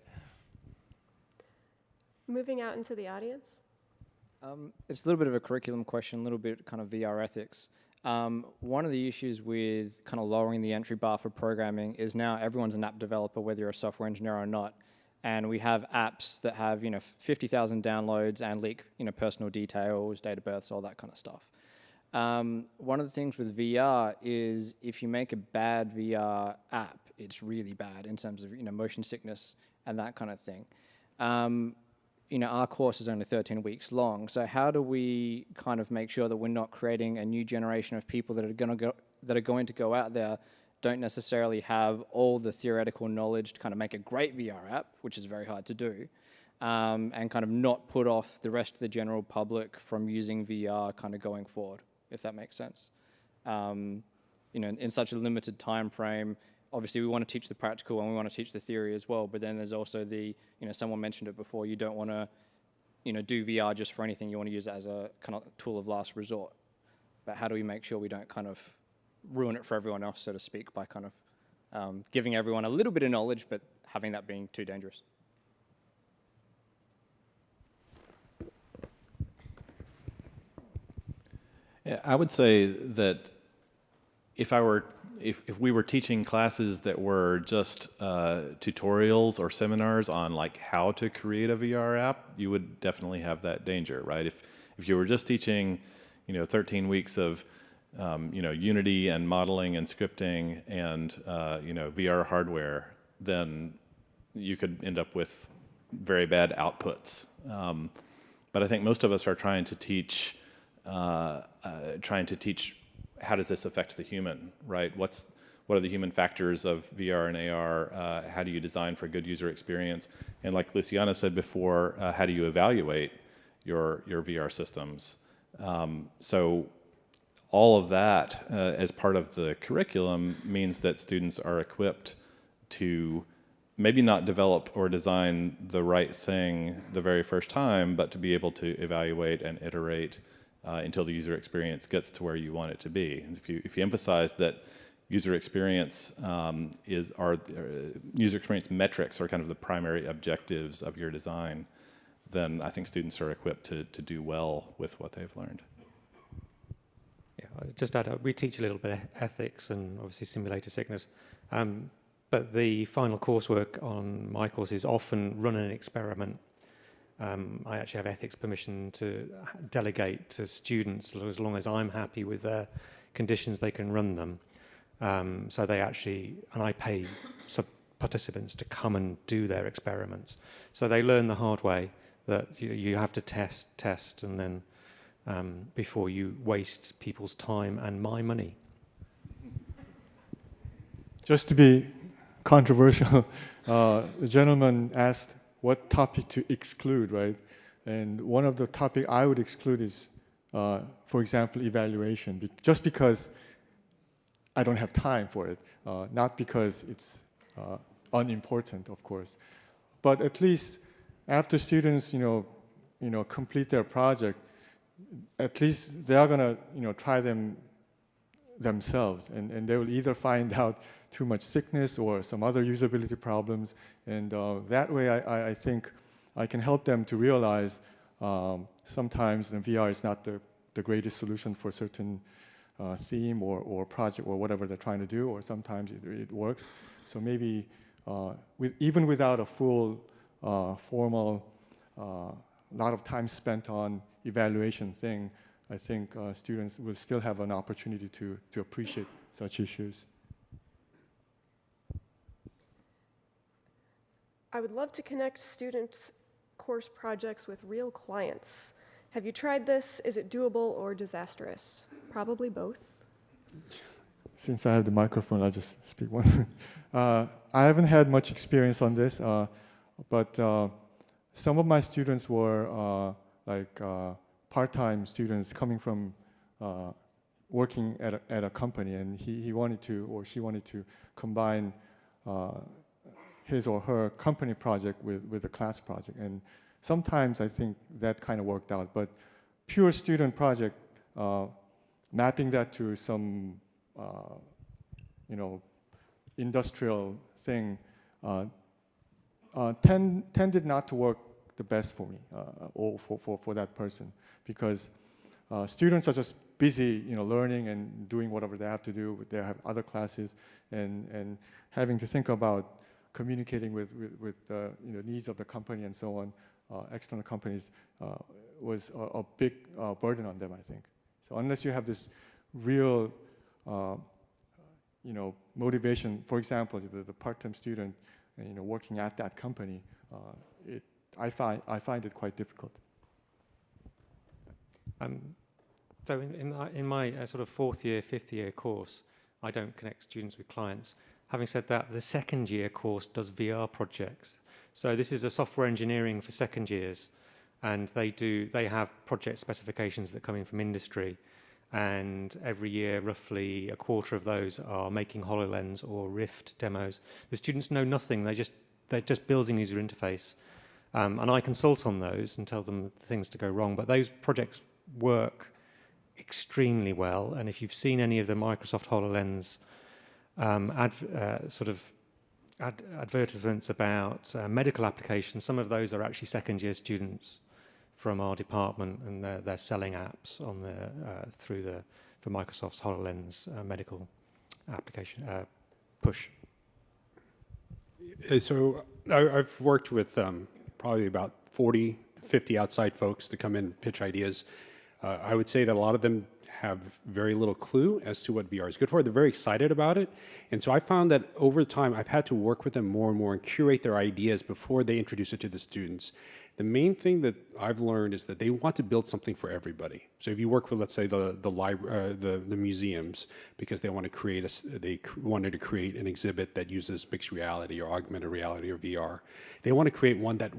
Moving out into the audience. It's a little bit of a curriculum question, a little bit kind of VR ethics. One of the issues with kind of lowering the entry bar for programming is now everyone's an app developer, whether you're a software engineer or not. And we have apps that have, 50,000 downloads and leak, personal details, date of births, all that kind of stuff. One of the things with VR is if you make a bad VR app, it's really bad in terms of, motion sickness and that kind of thing. Our course is only 13 weeks long. So how do we kind of make sure that we're not creating a new generation of people that are going to go out there, don't necessarily have all the theoretical knowledge to kind of make a great VR app, which is very hard to do, and kind of not put off the rest of the general public from using VR kind of going forward, if that makes sense. In such a limited time frame, obviously we want to teach the practical and we want to teach the theory as well, but then there's also the, someone mentioned it before, you don't want to, do VR just for anything, you want to use it as a kind of tool of last resort. But how do we make sure we don't kind of ruin it for everyone else, so to speak, by kind of giving everyone a little bit of knowledge, but having that being too dangerous? Yeah, I would say that if we were teaching classes that were just tutorials or seminars on like how to create a VR app, you would definitely have that danger, right? If you were just teaching, 13 weeks of Unity and modeling and scripting and VR hardware, then you could end up with very bad outputs. But I think most of us are trying to teach how does this affect the human, right? What are the human factors of VR and AR? How do you design for a good user experience? And like Luciana said before, how do you evaluate your VR systems? So all of that as part of the curriculum means that students are equipped to maybe not develop or design the right thing the very first time, but to be able to evaluate and iterate until the user experience gets to where you want it to be. And if you emphasize that user experience user experience metrics are kind of the primary objectives of your design, then I think students are equipped to do well with what they've learned. Yeah, I'll just add, we teach a little bit of ethics and obviously simulator sickness, but the final coursework on my course is often run an experiment. I actually have ethics permission to delegate to students as long as I'm happy with their conditions, they can run them. So they actually, and I pay participants to come and do their experiments. So they learn the hard way, that you have to test, and then before you waste people's time and my money. Just to be controversial, the gentleman asked what topic to exclude, right? And one of the topic I would exclude is, for example, evaluation, just because I don't have time for it, not because it's unimportant, of course. But at least after students, complete their project, at least they are gonna, try them themselves, and they will either find out too much sickness or some other usability problems, and that way I think I can help them to realize sometimes the VR is not the greatest solution for certain theme or project or whatever they're trying to do, or sometimes it works. So maybe even without a full formal lot of time spent on evaluation thing, I think students will still have an opportunity to appreciate such issues. I would love to connect students' course projects with real clients. Have you tried this? Is it doable or disastrous? Probably both. Since I have the microphone, I'll just speak one. I haven't had much experience on this, but some of my students were part-time students coming from working at a company, and he wanted to, or she wanted to, combine his or her company project with the class project. And sometimes I think that kind of worked out, but pure student project, mapping that to some industrial thing tended not to work the best for me or for that person, because students are just busy learning and doing whatever they have to do. They have other classes, and having to think about communicating with the needs of the company and so on, external companies, was a big burden on them, I think. So unless you have this real motivation, for example, the part-time student working at that company, I find it quite difficult. So in my sort of fourth year, fifth year course, I don't connect students with clients. Having said that, the second year course does VR projects. So this is a software engineering for second years, and they have project specifications that come in from industry, and every year roughly a quarter of those are making HoloLens or Rift demos. The students know nothing, they're just building user interface. And I consult on those and tell them things to go wrong, but those projects work extremely well. And if you've seen any of the Microsoft HoloLens advertisements about medical applications, some of those are actually second year students from our department, and they're selling apps on for Microsoft's HoloLens medical application push. So I've worked with probably about 40, 50 outside folks to come in and pitch ideas. I would say that a lot of them have very little clue as to what VR is good for. They're very excited about it. And so I found that over time, I've had to work with them more and more and curate their ideas before they introduce it to the students. The main thing that I've learned is that they want to build something for everybody. So if you work with, let's say, the museums, because they want to create they wanted to create an exhibit that uses mixed reality or augmented reality or VR, they want to create one that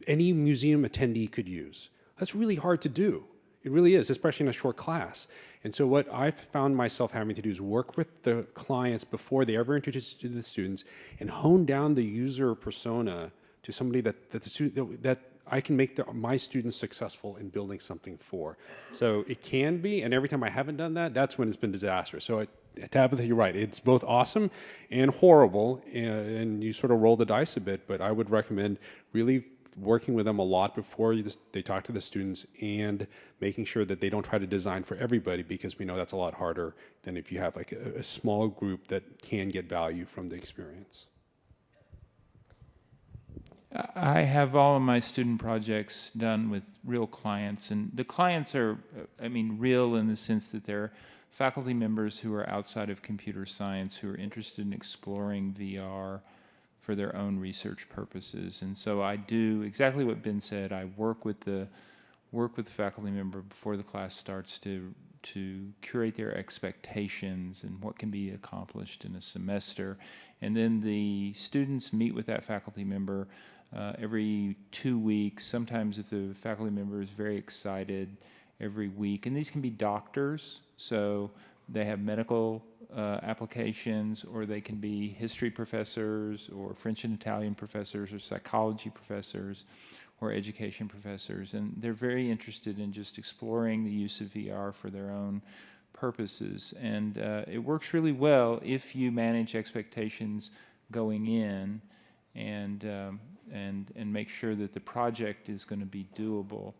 any museum attendee could use. That's really hard to do. It really is, especially in a short class. And so what I've found myself having to do is work with the clients before they ever introduce it to the students and hone down the user persona to somebody that I can make my students successful in building something for. So it can be, and every time I haven't done that, that's when it's been disastrous. So Tabitha, you're right. It's both awesome and horrible, and you sort of roll the dice a bit, but I would recommend really working with them a lot before they talk to the students, and making sure that they don't try to design for everybody, because we know that's a lot harder than if you have like a small group that can get value from the experience. I have all of my student projects done with real clients, and the clients are, real in the sense that they're faculty members who are outside of computer science who are interested in exploring VR for their own research purposes. And so I do exactly what Ben said. I work with the faculty member before the class starts to curate their expectations and what can be accomplished in a semester. And then the students meet with that faculty member every 2 weeks. Sometimes if the faculty member is very excited, every week. And these can be doctors, so they have medical applications, or they can be history professors, or French and Italian professors, or psychology professors, or education professors. And they're very interested in just exploring the use of VR for their own purposes. And it works really well if you manage expectations going in and make sure that the project is going to be doable.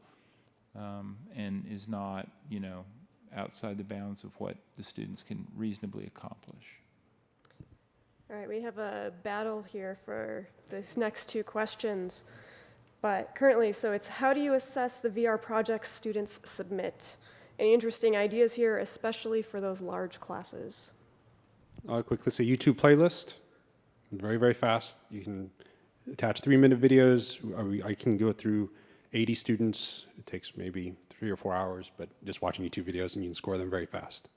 And is not, outside the bounds of what the students can reasonably accomplish. All right, we have a battle here for these next two questions. But currently, so it's how do you assess the VR projects students submit? Any interesting ideas here, especially for those large classes? I'll quickly say YouTube playlist, very, very fast. You can attach 3-minute videos. I can go through 80 students. It takes maybe 3 or 4 hours, but just watching YouTube videos, and you can score them very fast.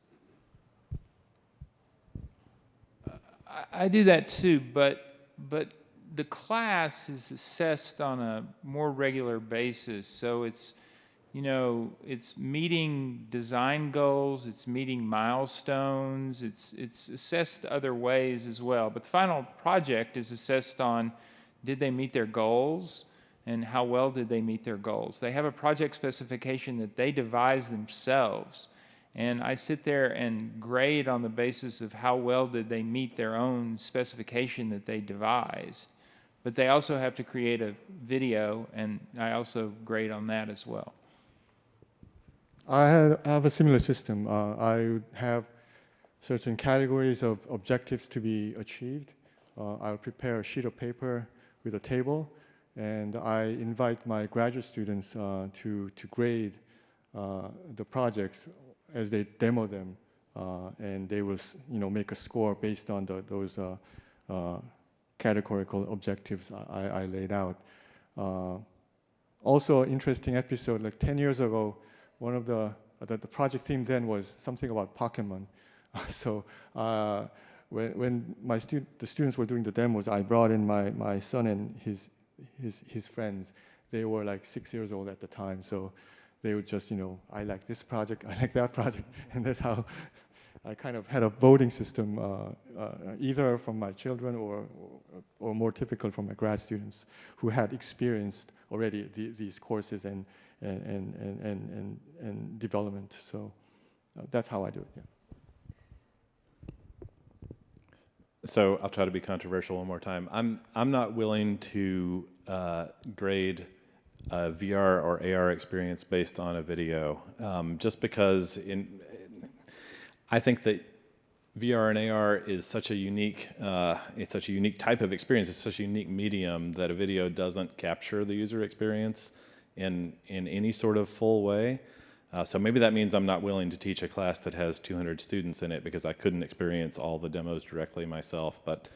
I do that too, but the class is assessed on a more regular basis. So it's, it's meeting design goals, it's meeting milestones, it's assessed other ways as well. But the final project is assessed on, did they meet their goals? And how well did they meet their goals? They have a project specification that they devised themselves. And I sit there and grade on the basis of how well did they meet their own specification that they devised. But they also have to create a video, and I also grade on that as well. I have a similar system. I have certain categories of objectives to be achieved. I'll prepare a sheet of paper with a table, and I invite my graduate students to grade the projects as they demo them, and they will make a score based on those categorical objectives I laid out. Also, interesting episode, like 10 years ago, one of the project theme then was something about Pokemon. So when the students were doing the demos, I brought in my son and his friends. They were like 6 years old at the time, so they would just, I like this project, I like that project, and that's how I kind of had a voting system, either from my children or more typical from my grad students who had experienced already these courses and development. So that's how I do it. Yeah. So I'll try to be controversial one more time. I'm not willing to grade a VR or AR experience based on a video, just because I think that VR and AR is such a unique, it's such a unique type of experience. It's such a unique medium that a video doesn't capture the user experience in any sort of full way. So maybe that means I'm not willing to teach a class that has 200 students in it because I couldn't experience all the demos directly myself. But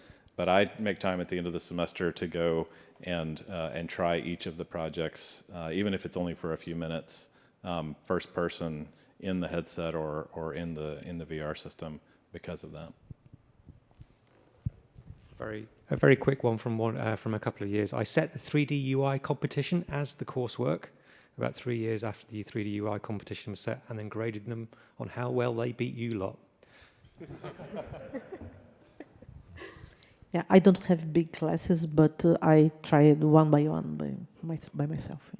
I make time at the end of the semester to go and try each of the projects, even if it's only for a few minutes, first person in the headset or in the VR system because of that. A very quick one from a couple of years. I set the 3D UI competition as the coursework about 3 years after the 3D UI competition was set, and then graded them on how well they beat you lot. Yeah, I don't have big classes, but I tried one by one by myself.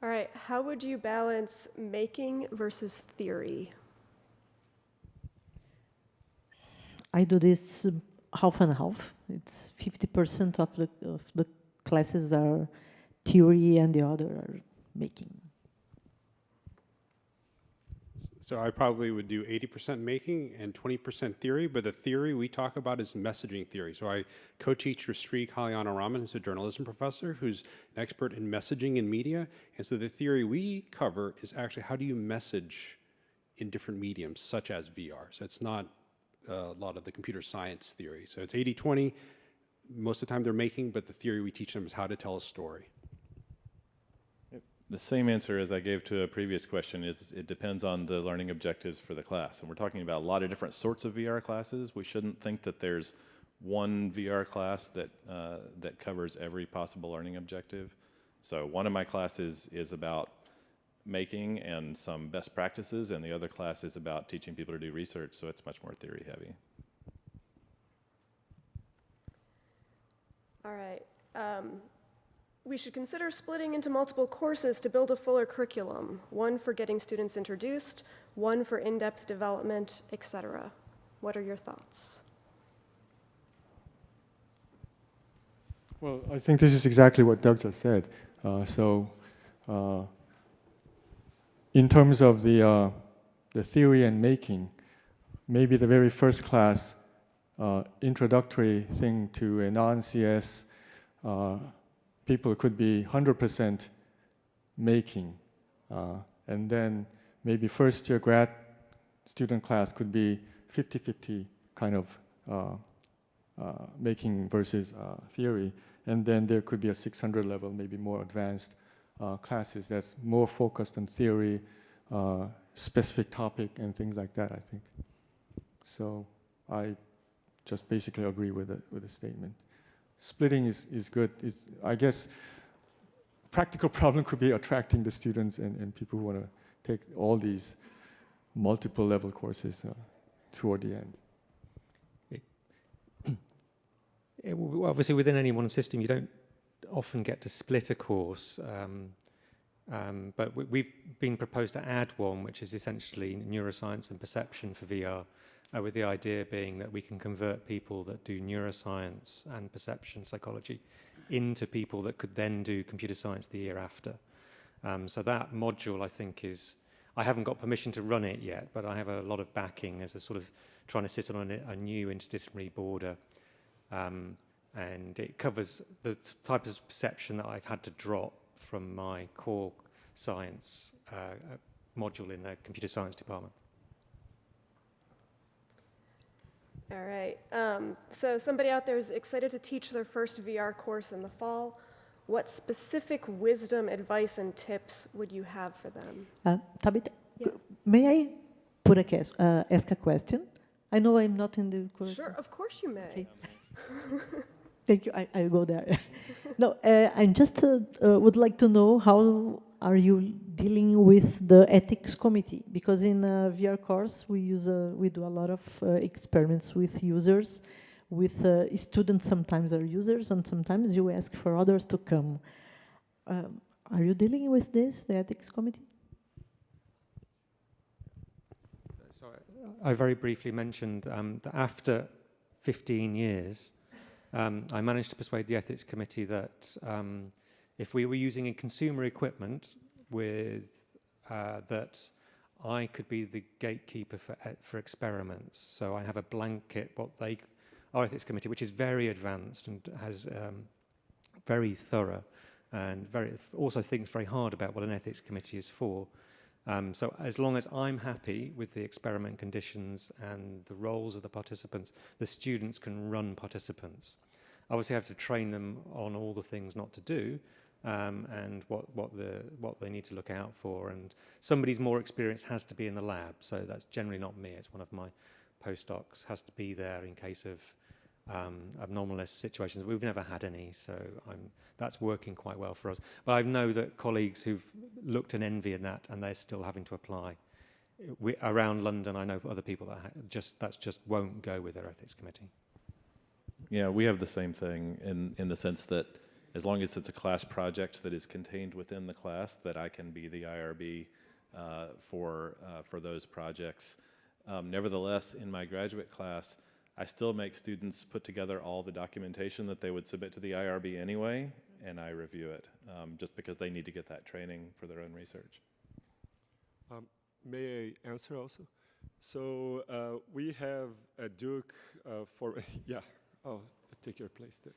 All right, how would you balance making versus theory? I do this half and half. It's 50% of the classes are theory and the other are making. So I probably would do 80% making and 20% theory, but the theory we talk about is messaging theory. So I co-teach with Sri Kalyanaraman, who's a journalism professor, who's an expert in messaging and media. And so the theory we cover is actually how do you message in different mediums, such as VR. So it's not a lot of the computer science theory. So it's 80-20. most of the time they're making, but the theory we teach them is how to tell a story. The same answer as I gave to a previous question is it depends on the learning objectives for the class. And we're talking about a lot of different sorts of VR classes. We shouldn't think that there's one VR class that, that covers every possible learning objective. So one of my classes is about making and some best practices, and the other class is about teaching people to do research, so it's much more theory heavy. All right. We should consider splitting into multiple courses to build a fuller curriculum, one for getting students introduced, one for in-depth development, etc. What are your thoughts? Well, I think this is exactly what Doug just said. In terms of the theory and making, maybe the very first class, introductory thing to a non-CS, people could be 100% making. And then maybe first year grad student class could be 50-50 kind of making versus theory. And then there could be a 600 level, maybe more advanced classes that's more focused on theory, specific topic, and things like that, I think. So I just basically agree with the statement. Splitting is good. I guess practical problem could be attracting the students and people who want to take all these multiple level courses toward the end. Obviously, within any one system, you don't often get to split a course, but we've been proposed to add one, which is essentially neuroscience and perception for VR, with the idea being that we can convert people that do neuroscience and perception psychology into people that could then do computer science the year after. So that module, I think, I haven't got permission to run it yet, but I have a lot of backing as a sort of trying to sit on a new interdisciplinary border. And it covers the type of perception that I've had to drop from my core science module in the computer science department. All right. So somebody out there is excited to teach their first VR course in the fall. What specific wisdom, advice, and tips would you have for them? Tabitha, Yeah. may I ask a question? I know I'm not in the course. Sure, of course you may. Okay. Thank you. I'll go there. No, I just would like to know how are you dealing with the ethics committee? Because in a VR course we do a lot of experiments with users, with students. Sometimes are users, and sometimes you ask for others to come. Are you dealing with this, the ethics committee? So I very briefly mentioned that after 15 years, I managed to persuade the ethics committee that if we were using a consumer equipment that I could be the gatekeeper for experiments. So I have a blanket, our ethics committee, which is very advanced and has very thorough and also thinks very hard about what an ethics committee is for. So as long as I'm happy with the experiment conditions and the roles of the participants, the students can run participants. Obviously I have to train them on all the things not to do and what they need to look out for. And somebody's more experienced has to be in the lab, so that's generally not me. It's one of my postdocs has to be there in case of anomalous situations. We've never had any, so that's working quite well for us. But I know that colleagues who've looked and envy in that, and they're still having to apply. Around London, I know other people that just won't go with their ethics committee. Yeah, we have the same thing in the sense that as long as it's a class project that is contained within the class, that I can be the IRB for those projects. Nevertheless, in my graduate class, I still make students put together all the documentation that they would submit to the IRB anyway, and I review it, just because they need to get that training for their own research. May I answer also? So we have a Duke for, yeah, I'll take your place there.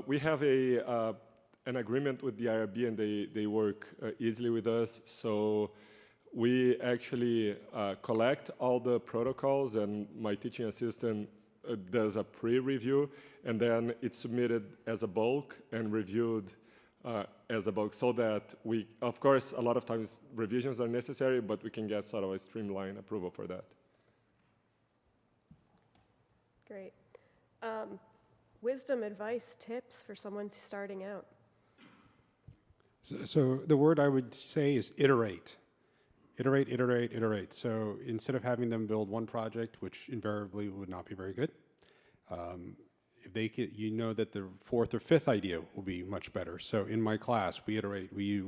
We have an agreement with the IRB, and they work easily with us. So we actually collect all the protocols, and my teaching assistant does a pre-review, and then it's submitted as a bulk and reviewed as a bulk, so that we, of course, a lot of times revisions are necessary, but we can get sort of a streamlined approval for that. Great. Wisdom, advice, tips for someone starting out? So the word I would say is iterate. Iterate, iterate, iterate. So instead of having them build one project, which invariably would not be very good, if they could, you know that the fourth or fifth idea will be much better. So in my class, we iterate. We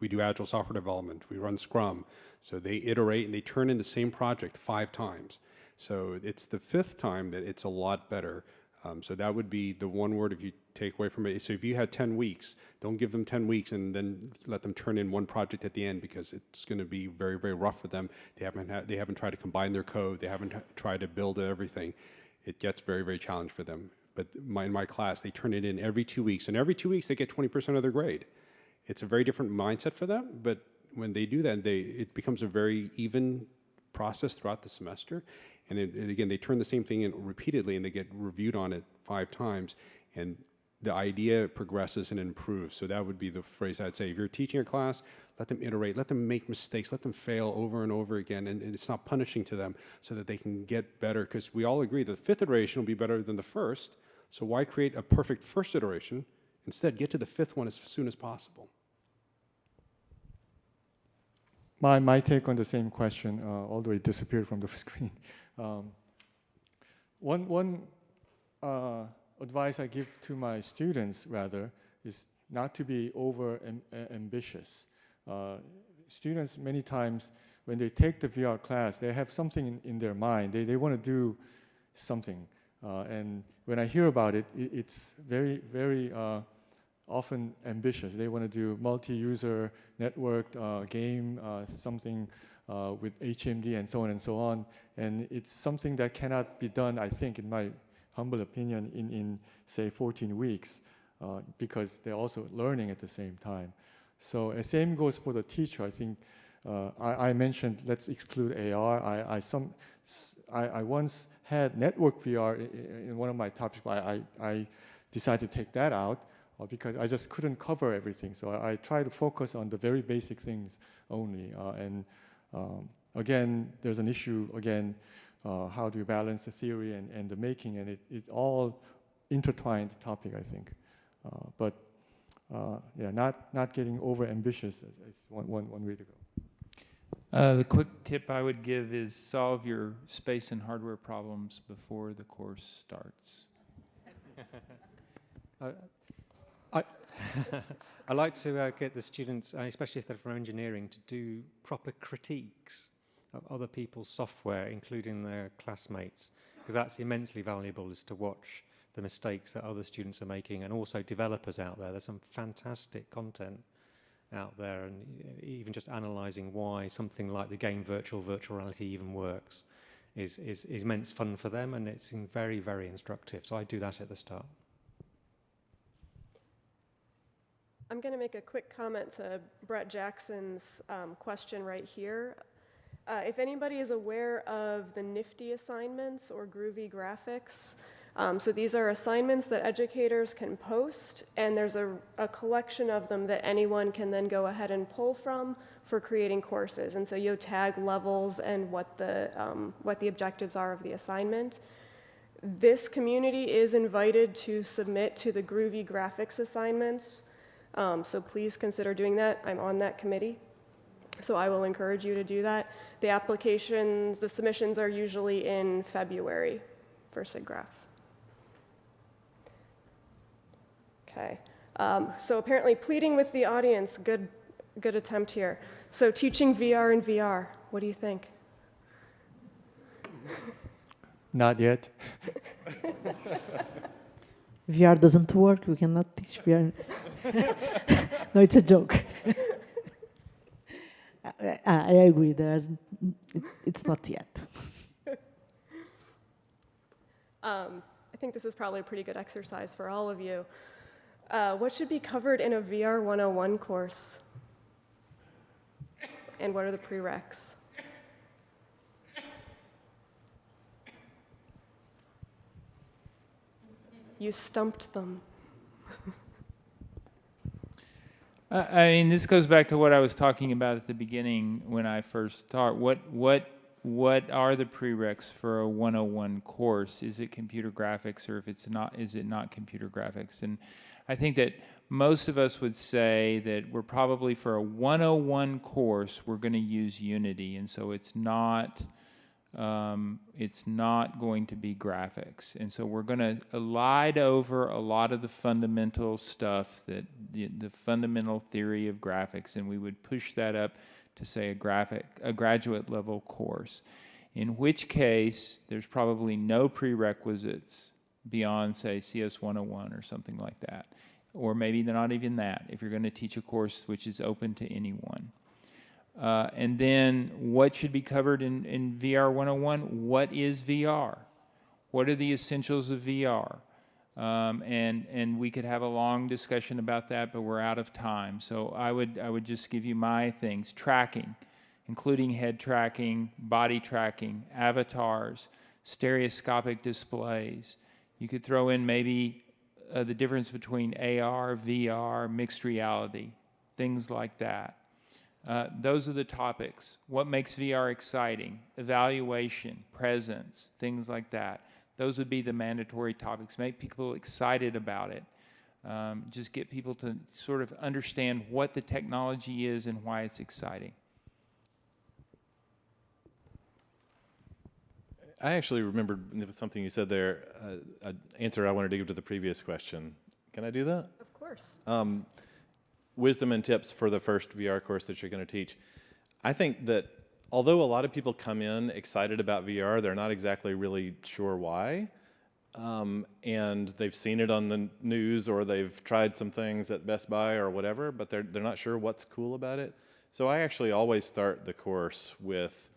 do agile software development. We run Scrum. So they iterate and they turn in the same project 5 times. So it's the 5th time that it's a lot better. So that would be the one word if you take away from it. So if you had 10 weeks, don't give them 10 weeks and then let them turn in one project at the end, because it's going to be very, very rough for them. They haven't tried to combine their code. They haven't tried to build everything. It gets very, very challenging for them. But in my class, they turn it in every 2 weeks, and every 2 weeks they get 20% of their grade. It's a very different mindset for them, but when they do that, it becomes a very even process throughout the semester. And again, they turn the same thing in repeatedly, and they get reviewed on it 5 times, and the idea progresses and improves. So that would be the phrase I'd say. If you're teaching a class, let them iterate, let them make mistakes, let them fail over and over again, and it's not punishing to them, so that they can get better, because we all agree that the 5th iteration will be better than the 1st, so why create a perfect 1st iteration? Instead, get to the 5th one as soon as possible. My take on the same question, although it disappeared from the screen. One advice I give to my students, rather, is not to be ambitious. Students, many times, when they take the VR class, they have something in their mind. They want to do something. And when I hear about it, it's very, very often ambitious. They want to do multi-user networked game, something with HMD and so on and so on. And it's something that cannot be done, I think, in my humble opinion, in say 14 weeks, because they're also learning at the same time. So the same goes for the teacher. I think I mentioned let's exclude AR. I once had network VR in one of my topics, but I decided to take that out because I just couldn't cover everything. So I try to focus on the very basic things only. Again, there's an issue, again, how do you balance the theory and the making, and it's all intertwined topic, I think. Yeah, not getting over ambitious is one way to go. The quick tip I would give is solve your space and hardware problems before the course starts. I like to get the students, especially if they're from engineering, to do proper critiques of other people's software, including their classmates, because that's immensely valuable, is to watch the mistakes that other students are making, and also developers out there. There's some fantastic content out there, and even just analysing why something like the game virtual reality even works is immense fun for them, and it's very, very instructive. So I do that at the start. I'm going to make a quick comment to Brett Jackson's question right here. If anybody is aware of the Nifty assignments or Groovy graphics, so these are assignments that educators can post, and there's a collection of them that anyone can then go ahead and pull from for creating courses. And so you'll tag levels and what the objectives are of the assignment. This community is invited to submit to the Groovy graphics assignments. So please consider doing that. I'm on that committee, so I will encourage you to do that. The applications, the submissions are usually in February for SIGGRAPH. Okay, so apparently pleading with the audience, good attempt here. So teaching VR and VR, what do you think? Not yet. VR doesn't work. We cannot teach VR. No, it's a joke. I agree. It's not yet. I think this is probably a pretty good exercise for all of you. What should be covered in a VR 101 course? And what are the prereqs? You stumped them. I mean, this goes back to what I was talking about at the beginning when I first start. What are the prereqs for a 101 course? Is it computer graphics, or if it's not, is it not computer graphics? And I think that most of us would say that we're probably, for a 101 course, we're going to use Unity, and so it's not going to be graphics. And so we're going to glide over a lot of the fundamental stuff, that the fundamental theory of graphics, and we would push that up to, say, a graduate level course, in which case there's probably no prerequisites beyond, say, CS 101 or something like that, or maybe not even that, if you're going to teach a course which is open to anyone. And then what should be covered in VR 101? What is VR? What are the essentials of VR? And we could have a long discussion about that, but we're out of time. So I would just give you my things. Tracking, including head tracking, body tracking, avatars, stereoscopic displays. You could throw in maybe the difference between AR, VR, mixed reality, things like that. Those are the topics. What makes VR exciting? Evaluation, presence, things like that. Those would be the mandatory topics. Make people excited about it. Just get people to sort of understand what the technology is and why it's exciting. I actually remembered something you said there, an answer I wanted to give to the previous question. Can I do that? Of course. Wisdom and tips for the first VR course that you're going to teach. I think that although a lot of people come in excited about VR, they're not exactly really sure why. And they've seen it on the news, or they've tried some things at Best Buy or whatever, but they're not sure what's cool about it. So I actually always start the course with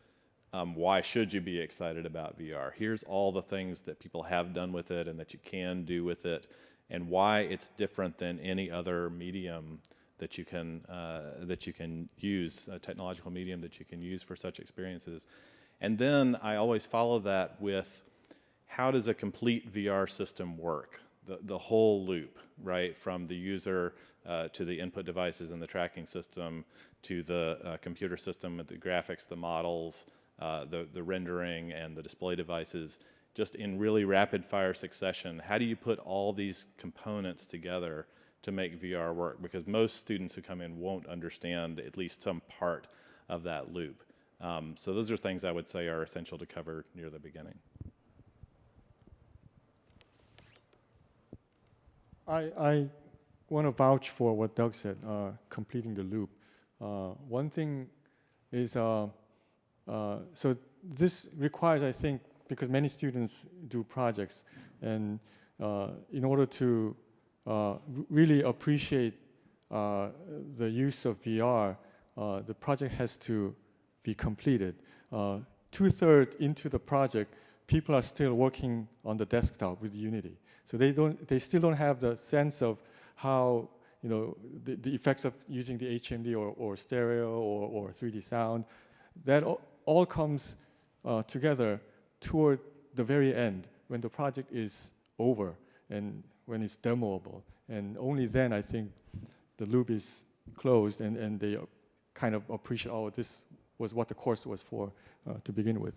why should you be excited about VR? Here's all the things that people have done with it and that you can do with it, and why it's different than any other medium that you can use, a technological medium that you can use for such experiences. And then I always follow that with, how does a complete VR system work? The whole loop, right? From the user to the input devices in the tracking system, to the computer system, the graphics, the models, the rendering, and the display devices, just in really rapid fire succession. How do you put all these components together to make VR work? Because most students who come in won't understand at least some part of that loop. So those are things I would say are essential to cover near the beginning. I want to vouch for what Doug said, completing the loop. One thing is, so this requires, I think, because many students do projects, and in order to really appreciate the use of VR, the project has to be completed. 2/3 into the project, people are still working on the desktop with Unity. So they still don't have the sense of how, the effects of using the HMD or stereo or 3D sound. That all comes together toward the very end, when the project is over and when it's demoable. And only then, I think, the loop is closed, and they kind of appreciate, oh, this was what the course was for to begin with.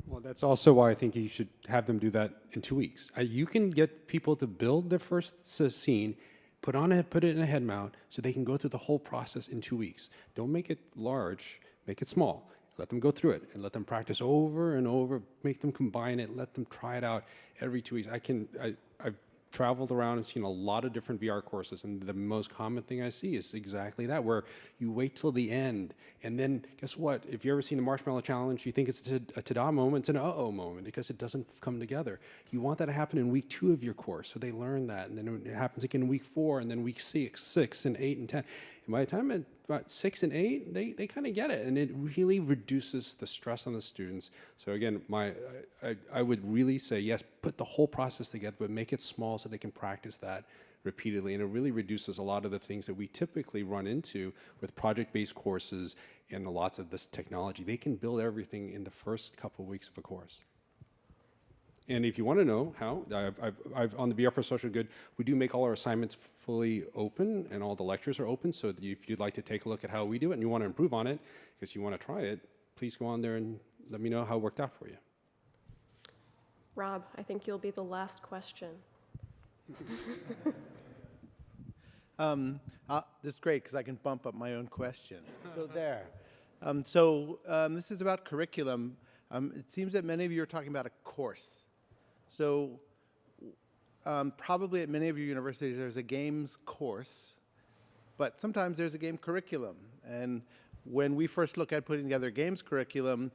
Well, that's also why I think you should have them do that in 2 weeks. You can get people to build their first scene, put it in a head mount, so they can go through the whole process in 2 weeks. Don't make it large, make it small. Let them go through it and let them practice over and over, make them combine it, let them try it out every 2 weeks. I've traveled around and seen a lot of different VR courses, and the most common thing I see is exactly that, where you wait till the end, and then guess what? If you've ever seen the Marshmallow Challenge, you think it's a ta-da moment, it's an uh-oh moment, because it doesn't come together. You want that to happen in week 2 of your course, so they learn that, and then it happens again in week 4, and then week 6, and 8, and 10. And by the time at about 6 and 8, they kind of get it, and it really reduces the stress on the students. So again, I would really say, yes, put the whole process together, but make it small so they can practice that repeatedly, and it really reduces a lot of the things that we typically run into with project-based courses and lots of this technology. They can build everything in the first couple of weeks of a course. And if you want to know how, I've on the VR for Social Good, we do make all our assignments fully open, and all the lectures are open. So that if you'd like to take a look at how we do it and you want to improve on it, because you want to try it, please go on there and let me know how it worked out for you. Rob, I think you'll be the last question. This is great because I can bump up my own question. So there. This is about curriculum. It seems that many of you are talking about a course. So probably at many of your universities there's a games course, but sometimes there's a game curriculum. And when we first look at putting together a games curriculum,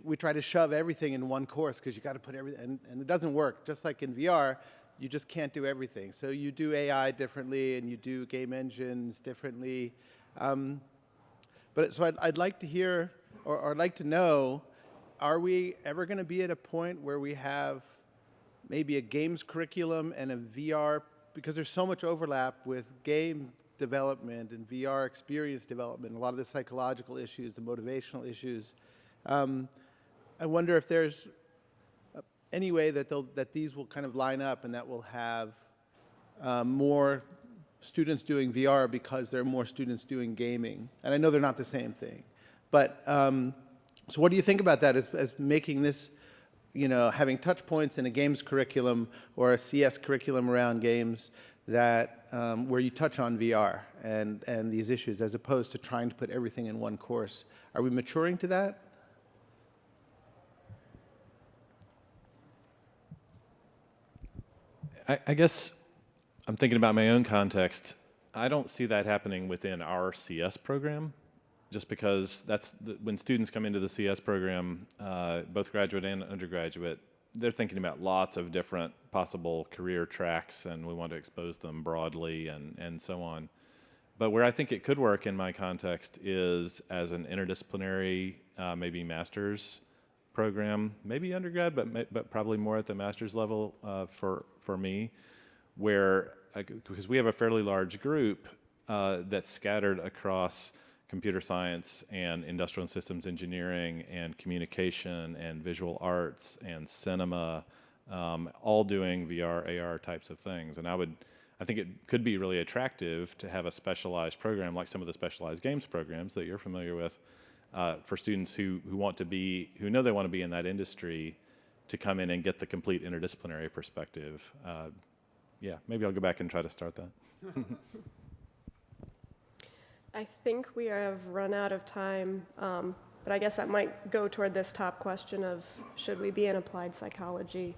we try to shove everything in one course because you got to put everything, and it doesn't work. Just like in VR, you just can't do everything. So you do AI differently, and you do game engines differently. So I'd like to hear, or I'd like to know, are we ever going to be at a point where we have maybe a games curriculum and a VR, because there's so much overlap with game development and VR experience development, a lot of the psychological issues, the motivational issues. I wonder if there's any way that these will kind of line up and that will have more students doing VR because there are more students doing gaming. And I know they're not the same thing. But so what do you think about that as making this, having touch points in a games curriculum or a CS curriculum around games that where you touch on VR and these issues, as opposed to trying to put everything in one course? Are we maturing to that? I guess I'm thinking about my own context. I don't see that happening within our CS program, just because when students come into the CS program, both graduate and undergraduate, they're thinking about lots of different possible career tracks, and we want to expose them broadly and so on. But where I think it could work in my context is as an interdisciplinary, maybe master's program, maybe undergrad, but probably more at the master's level for me, where, because we have a fairly large group that's scattered across computer science and industrial and systems engineering and communication and visual arts and cinema, all doing VR, AR types of things. And I think it could be really attractive to have a specialized program like some of the specialized games programs that you're familiar with, for students who know they want to be in that industry, to come in and get the complete interdisciplinary perspective. Yeah, maybe I'll go back and try to start that. I think we have run out of time, but I guess that might go toward this top question of, should we be in applied psychology?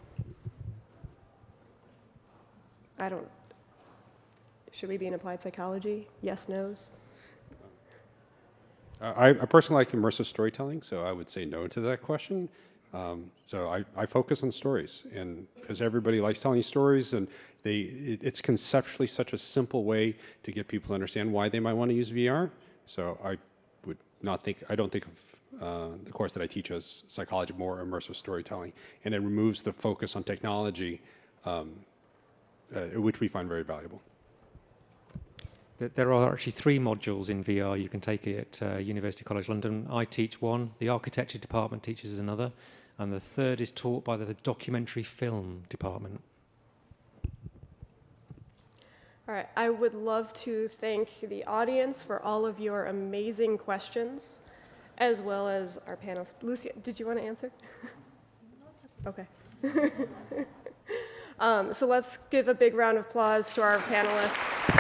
Should we be in applied psychology? Yes, no's? I personally like immersive storytelling, so I would say no to that question. So I focus on stories, and because everybody likes telling stories, and it's conceptually such a simple way to get people to understand why they might want to use VR. So I don't think of the course that I teach as psychology, more immersive storytelling, and it removes the focus on technology, which we find very valuable. There are actually 3 modules in VR you can take at University College London. I teach one, the architecture department teaches another, and the third is taught by the documentary film department. All right, I would love to thank the audience for all of your amazing questions, as well as our panelists. Lucia, did you want to answer? Okay. So let's give a big round of applause to our panelists.